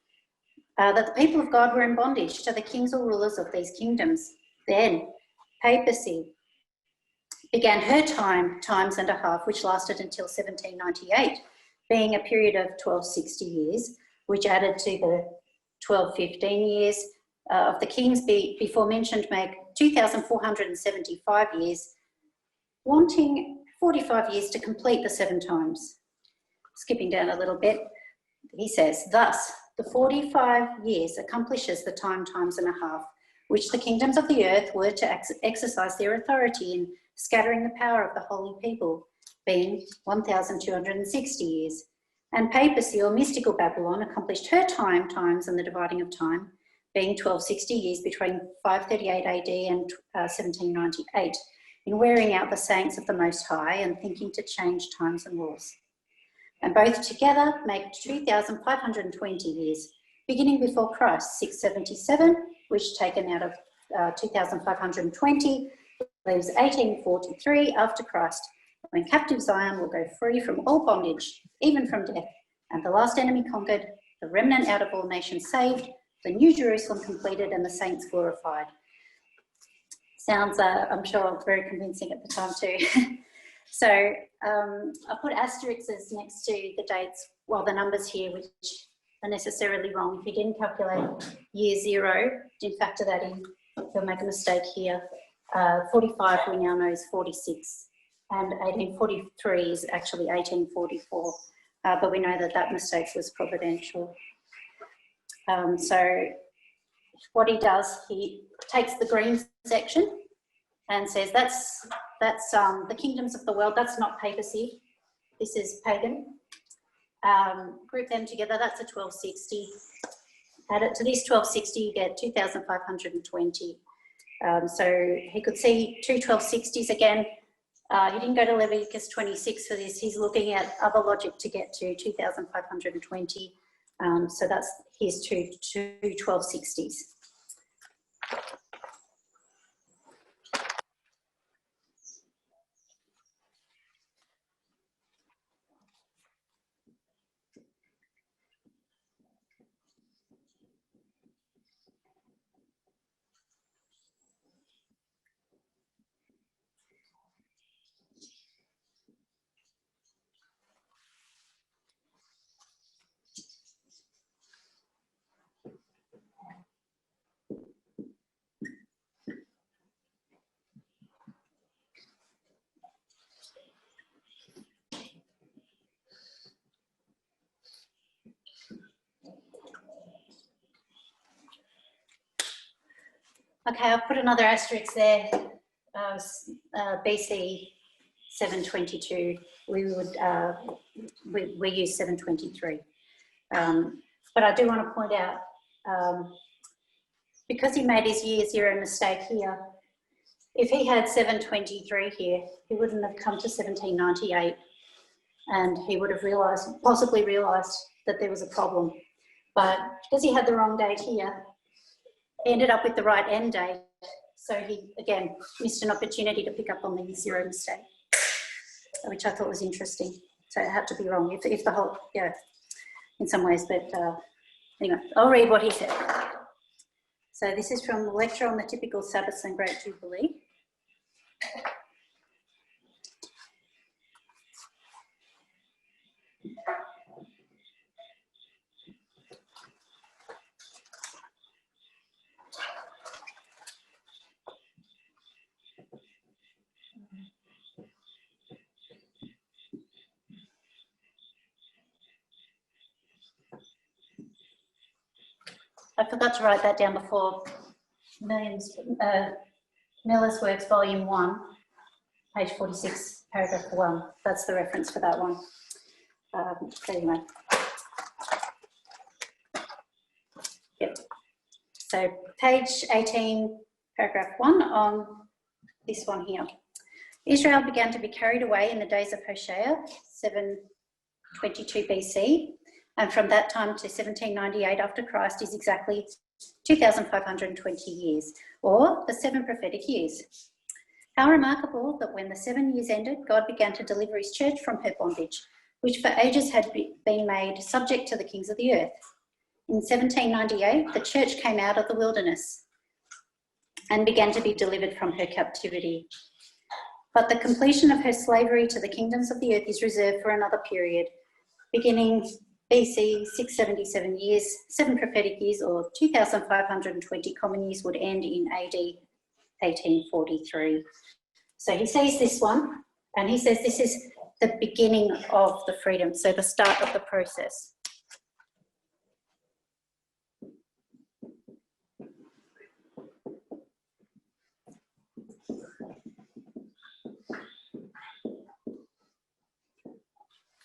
that the people of God were in bondage to the kings or rulers of these kingdoms. Then papacy began her times and a half, which lasted until 1798, being a period of 1260 years, which added to the 1215 years of the kings before mentioned make 2,475 years, wanting 45 years to complete the 7 times. Skipping down a little bit, he says, thus, the 45 years accomplishes the times and a half, which the kingdoms of the earth were to exercise their authority in scattering the power of the holy people, being 1,260 years. And papacy, or mystical Babylon, accomplished her times and the dividing of time, being 1260 years between 538 AD and 1798, in wearing out the saints of the Most High and thinking to change times and laws. And both together make 2,520 years, beginning before Christ, 677, which taken out of 2520, leaves 1843 after Christ, when captive Zion will go free from all bondage, even from death, and the last enemy conquered, the remnant out of all nations saved, the New Jerusalem completed, and the saints glorified. Sounds, I'm sure, very convincing at the time too. So I put asterisks next to the dates, well, the numbers here, which are necessarily wrong. If you didn't calculate year 0, didn't factor that in, you'll make a mistake here. 45 we now know is 46, and 1843 is actually 1844, but we know that that mistake was providential. So what he does, he takes the green section and says that's the kingdoms of the world. That's not papacy. This is pagan. Group them together. That's a 1260. Add it to this 1260, you get 2,520. So he could see two 1260s again. He didn't go to Leviticus 26 for this. He's looking at other logic to get to 2,520. So that's his two 1260s. Okay, I'll put another asterisk there. BC 722. We would we use 723. But I do want to point out, because he made his year 0 mistake here, if he had 723 here, he wouldn't have come to 1798, and he would have possibly realised that there was a problem. But because he had the wrong date here, he ended up with the right end date. So he, again, missed an opportunity to pick up on the 0 mistake, which I thought was interesting. So it had to be wrong, if the whole, yeah, in some ways. But anyway, I'll read what he said. So this is from the lecture on the typical Sabbath and Great Jubilee. I forgot to write that down before. Miller's Works, Volume 1, page 46, paragraph 1. That's the reference for that one. Anyway. Yep. So page 18, paragraph 1 on this one here. Israel began to be carried away in the days of Hoshea, 722 BC. And from that time to 1798 after Christ is exactly 2,520 years, or the 7 prophetic years. How remarkable that when the 7 years ended, God began to deliver his church from her bondage, which for ages had been made subject to the kings of the earth. In 1798, the church came out of the wilderness and began to be delivered from her captivity. But the completion of her slavery to the kingdoms of the earth is reserved for another period, beginning BC 677 years, 7 prophetic years, or 2,520 common years would end in AD 1843. So he sees this one, and he says this is the beginning of the freedom, so the start of the process.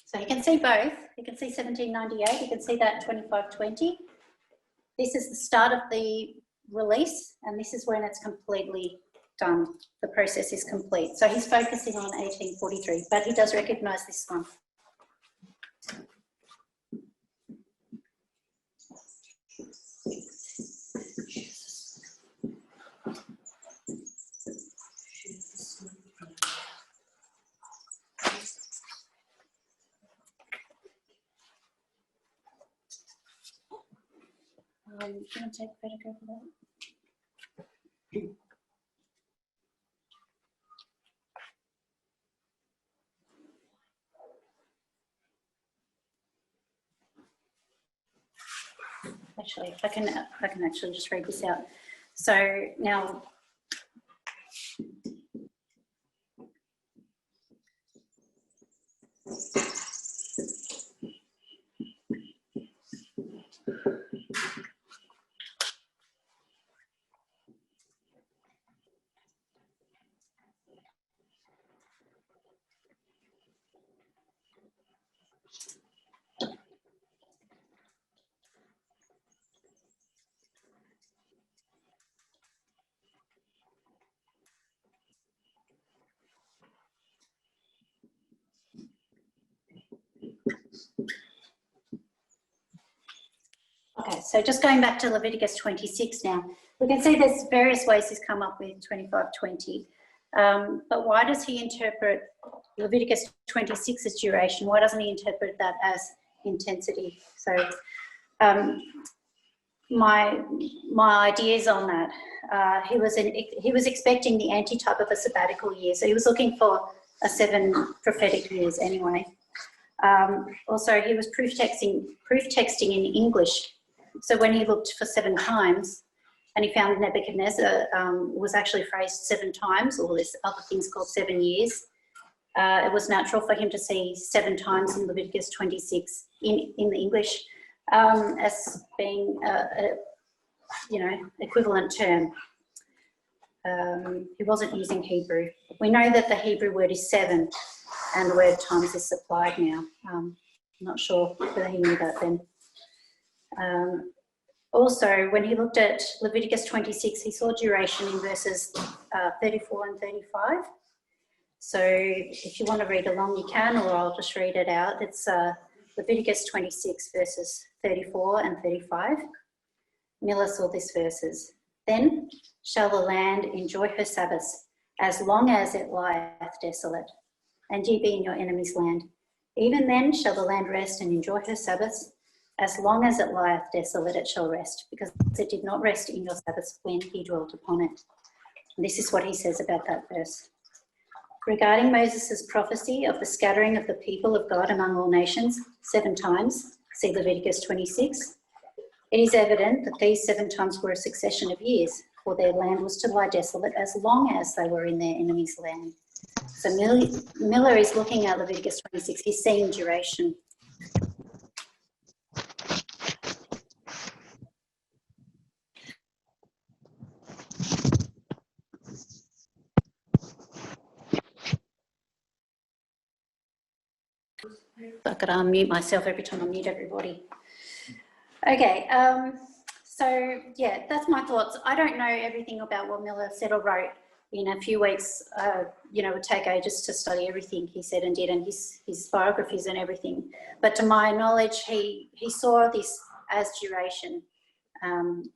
So you can see both. You can see 1798, you can see that 2520. This is the start of the release, and this is when it's completely done. The process is complete. So he's focusing on 1843, but he does recognise this one. Do you want to take a photograph of that? Actually, I can actually just read this out. So now, okay, so just going back to Leviticus 26 now, we can see there's various ways he's come up with 25:20. But why does he interpret Leviticus 26 as duration? Why doesn't he interpret that as intensity? So my ideas on that, he was expecting the antitype of a sabbatical year, so he was looking for a 7 prophetic years anyway. Also, he was proof texting in English. So when he looked for 7 times, and he found Nebuchadnezzar was actually phrased 7 times, or this other thing's called 7 years, it was natural for him to see 7 times in Leviticus 26 in the English as being a equivalent term. He wasn't using Hebrew. We know that the Hebrew word is 7, and the word times is supplied now. I'm not sure whether he knew that then. Also, when he looked at Leviticus 26, he saw duration in verses 34 and 35. So if you want to read along, you can, or I'll just read it out. It's Leviticus 26, verses 34 and 35. Miller saw these verses. Then shall the land enjoy her Sabbaths, as long as it lieth desolate, and ye be in your enemy's land. Even then shall the land rest and enjoy her Sabbaths, as long as it lieth desolate it shall rest, because it did not rest in your Sabbaths when he dwelt upon it. And this is what he says about that verse. Regarding Moses' prophecy of the scattering of the people of God among all nations 7 times, see Leviticus 26, it is evident that these 7 times were a succession of years, for their land was to lie desolate as long as they were in their enemy's land. So Miller is looking at Leviticus 26, he's seeing duration. I could unmute myself every time I mute everybody. Okay, so yeah, that's my thoughts. I don't know everything about what Miller said or wrote. In a few weeks, it would take ages to study everything he said and did, and his biographies and everything. But to my knowledge, he saw this as duration. And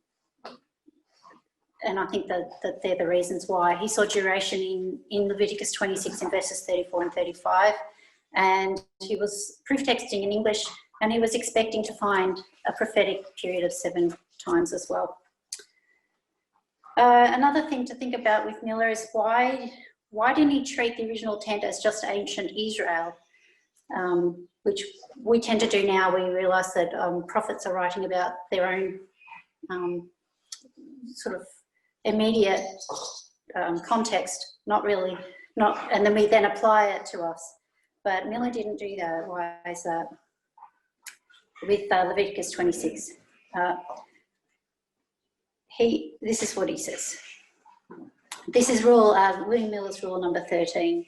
I think that they're the reasons why. He saw duration in Leviticus 26 in verses 34 and 35. And he was proof texting in English, and he was expecting to find a prophetic period of 7 times as well. Another thing to think about with Miller is why didn't he treat the original tent as just ancient Israel, which we tend to do now. We realise that prophets are writing about their own sort of immediate context, and then we then apply it to us. But Miller didn't do that. Why is that? With Leviticus 26. This is what he says. This is William Miller's rule number 13.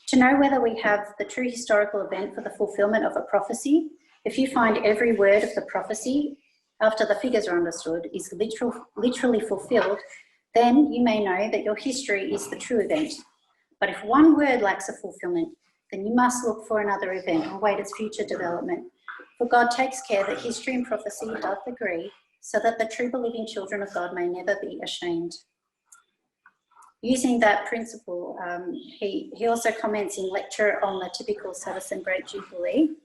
To know whether we have the true historical event for the fulfilment of a prophecy, if you find every word of the prophecy, after the figures are understood, is literally fulfilled, then you may know that your history is the true event. But if one word lacks a fulfilment, then you must look for another event or wait its future development. For God takes care that history and prophecy doth agree, so that the true believing children of God may never be ashamed. using that principle, he also comments in Lecture on the Typical Sabbath and Great Jubilee.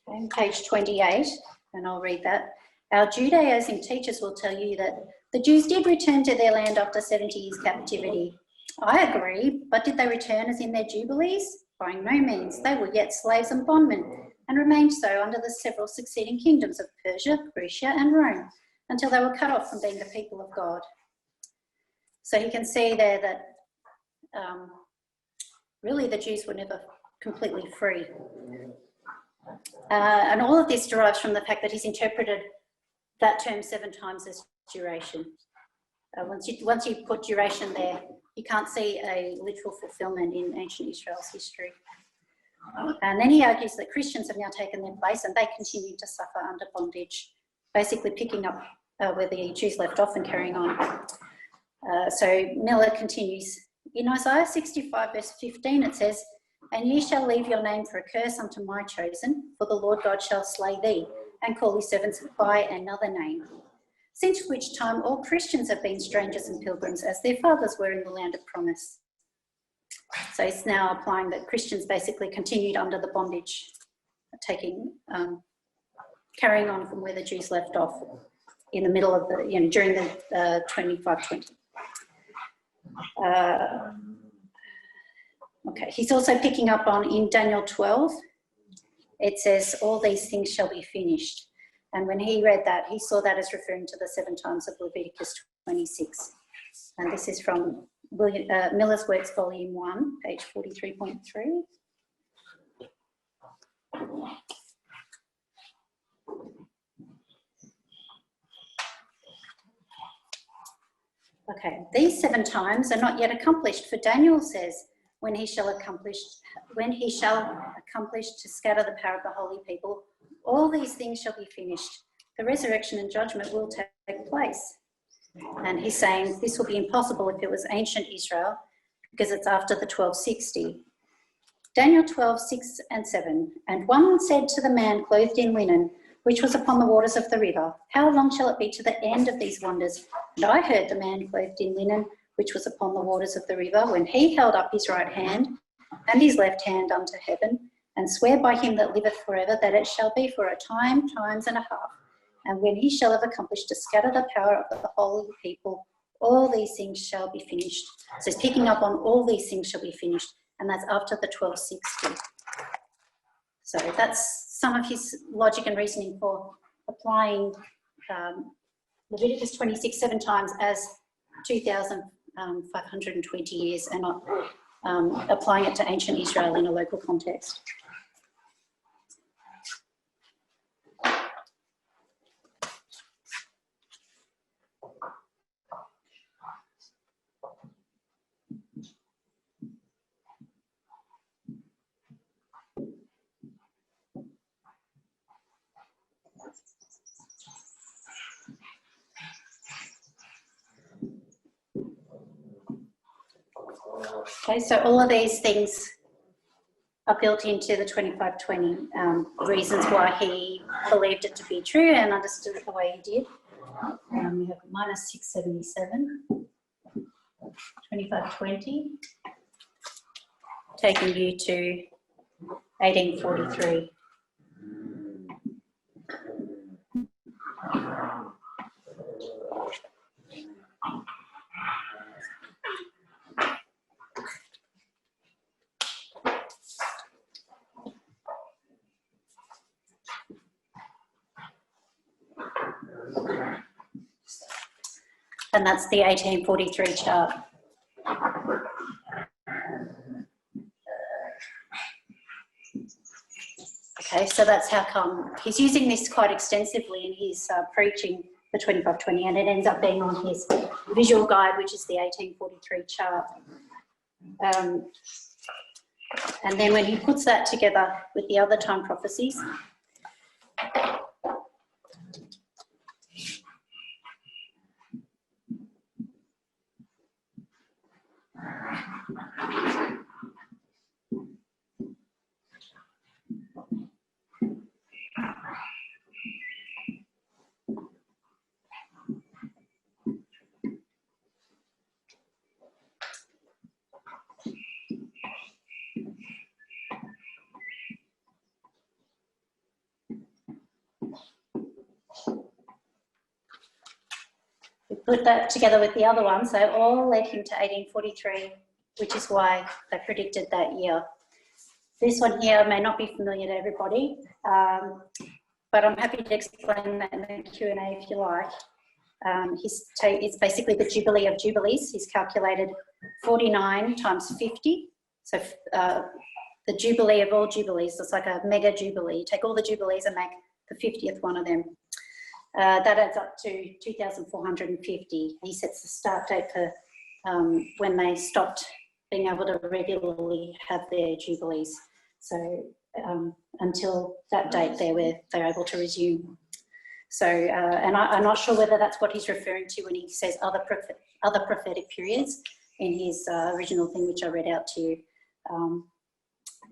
On page 28, and I'll read that. Our Judaism teachers will tell you that the Jews did return to their land after 70 years captivity. I agree, but did they return as in their Jubilees? By no means. They were yet slaves and bondmen, and remained so under the several succeeding kingdoms of Persia, Grecia and Rome, until they were cut off from being the people of God. So you can see there that really the Jews were never completely free. And all of this derives from the fact that he's interpreted that term 7 times as duration. Once you put duration there, you can't see a literal fulfillment in ancient Israel's history. And then he argues that Christians have now taken their place and they continue to suffer under bondage, basically picking up where the Jews left off and carrying on. So Miller continues, in Isaiah 65 verse 15 it says, "And ye shall leave your name for a curse unto my chosen, for the Lord God shall slay thee, and call his servants by another name. Since which time all Christians have been strangers and pilgrims, as their fathers were in the land of promise." So he's now applying that Christians basically continued under the bondage, carrying on from where the Jews left off in the middle of the, during the 25-20. Okay, he's also picking up on in Daniel 12, it says, "All these things shall be finished." And when he read that, he saw that as referring to the 7 times of Leviticus 26. And this is from Miller's Works, Volume 1, page 43.3. Okay, these 7 times are not yet accomplished, for Daniel says, when he shall accomplish to scatter the power of the holy people, all these things shall be finished. The resurrection and judgment will take place. And he's saying this will be impossible if it was ancient Israel, because it's after the 1260. Daniel 12, 6 and 7. "And one said to the man clothed in linen, which was upon the waters of the river, How long shall it be to the end of these wonders? And I heard the man clothed in linen, which was upon the waters of the river, when he held up his right hand and his left hand unto heaven, and swear by him that liveth forever, that it shall be for a time, times and a half. And when he shall have accomplished to scatter the power of the holy people, all these things shall be finished." So he's picking up on all these things shall be finished, and that's after the 1260. So that's some of his logic and reasoning for applying Leviticus 26 7 times as 2,520 years and not applying it to ancient Israel in a local context. Okay, so all of these things are built into the 2520 reasons why he believed it to be true and understood it the way he did. We have minus 677, 2520, taking you to 1843. And that's the 1843 chart. Okay, so that's how come he's using this quite extensively in his preaching, the 2520, and it ends up being on his visual guide, which is the 1843 chart. And then when he puts that together with the other time prophecies, We put that together with the other one, so all led him to 1843, which is why they predicted that year. This one here may not be familiar to everybody, but I'm happy to explain that in the Q&A if you like. It's basically the Jubilee of Jubilees. He's calculated 49 times 50. So the Jubilee of all Jubilees, it's like a mega Jubilee. You take all the Jubilees and make the 50th one of them. That adds up to 2,450. He sets the start date for when they stopped being able to regularly have their Jubilees. So until that date they're able to resume. So, and I'm not sure whether that's what he's referring to when he says other prophetic periods in his original thing, which I read out to you.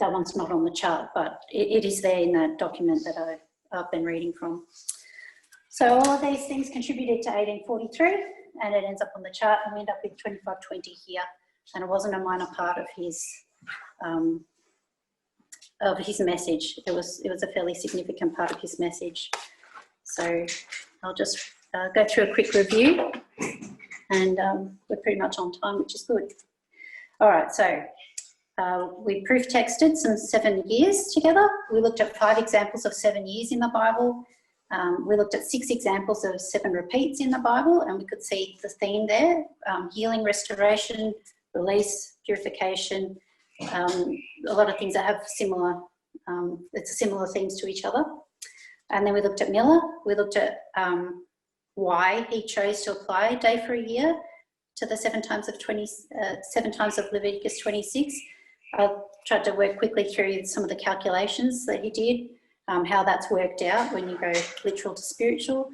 That one's not on the chart, but it is there in that document that I've been reading from. So all of these things contributed to 1843, and it ends up on the chart, and we end up with 2520 here. And it wasn't a minor part of his message. It was a fairly significant part of his message. So I'll just go through a quick review, and we're pretty much on time, which is good. All right, so we proof texted some 7 years together. We looked at 5 examples of 7 years in the Bible. We looked at 6 examples of 7 repeats in the Bible, and we could see the theme there: healing, restoration, release, purification, a lot of things that have similar themes to each other. And then we looked at Miller. We looked at why he chose to apply a day for a year to the 7 times of Leviticus 26. I tried to work quickly through some of the calculations that he did, how that's worked out when you go literal to spiritual.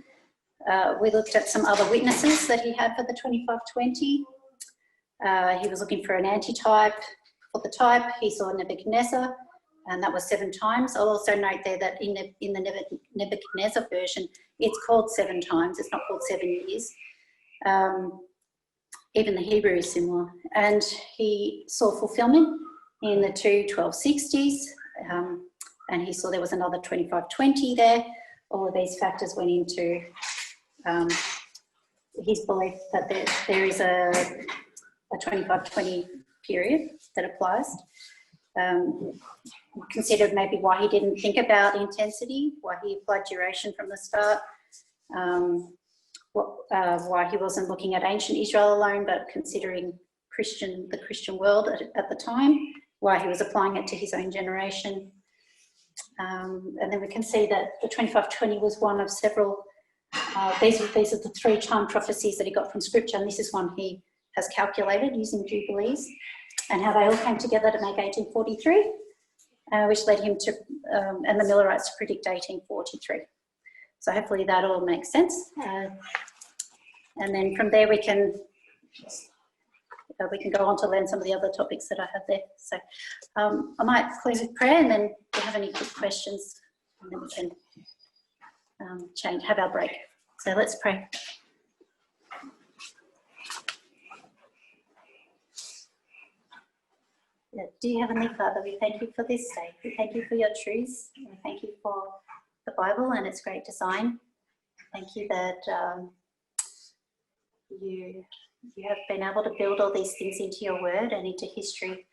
We looked at some other witnesses that he had for the 2520. He was looking for an antitype. For the type, he saw Nebuchadnezzar, and that was 7 times. I'll also note there that in the Nebuchadnezzar version, it's called 7 times. It's not called 7 years. Even the Hebrew is similar. And he saw fulfillment in the 2 1260s, and he saw there was another 2520 there. All of these factors went into his belief that there is a 2520 period that applies. Considered maybe why he didn't think about intensity, why he applied duration from the start, why he wasn't looking at ancient Israel alone, but considering the Christian world at the time, why he was applying it to his own generation. And then we can see that the 2520 was one of several, these are the 3 time prophecies that he got from Scripture, and this is one he has calculated using Jubilees, and how they all came together to make 1843, which led him to, and the Millerites to predict 1843. So hopefully that all makes sense. And then from there we can go on to learn some of the other topics that I have there. So I might close with prayer, and then if you have any quick questions, and then we can have our break. So let's pray. Dear Heavenly Father, we thank you for this day. We thank you for your truths. We thank you for the Bible and its great design. Thank you that you have been able to build all these things into your word and into history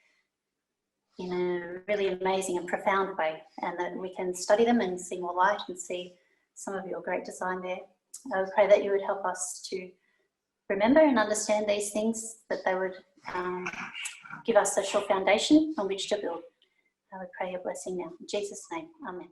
in a really amazing and profound way, and that we can study them and see more light and see some of your great design there. I would pray that you would help us to remember and understand these things, that they would give us a sure foundation on which to build. I would pray your blessing now. In Jesus' name, amen.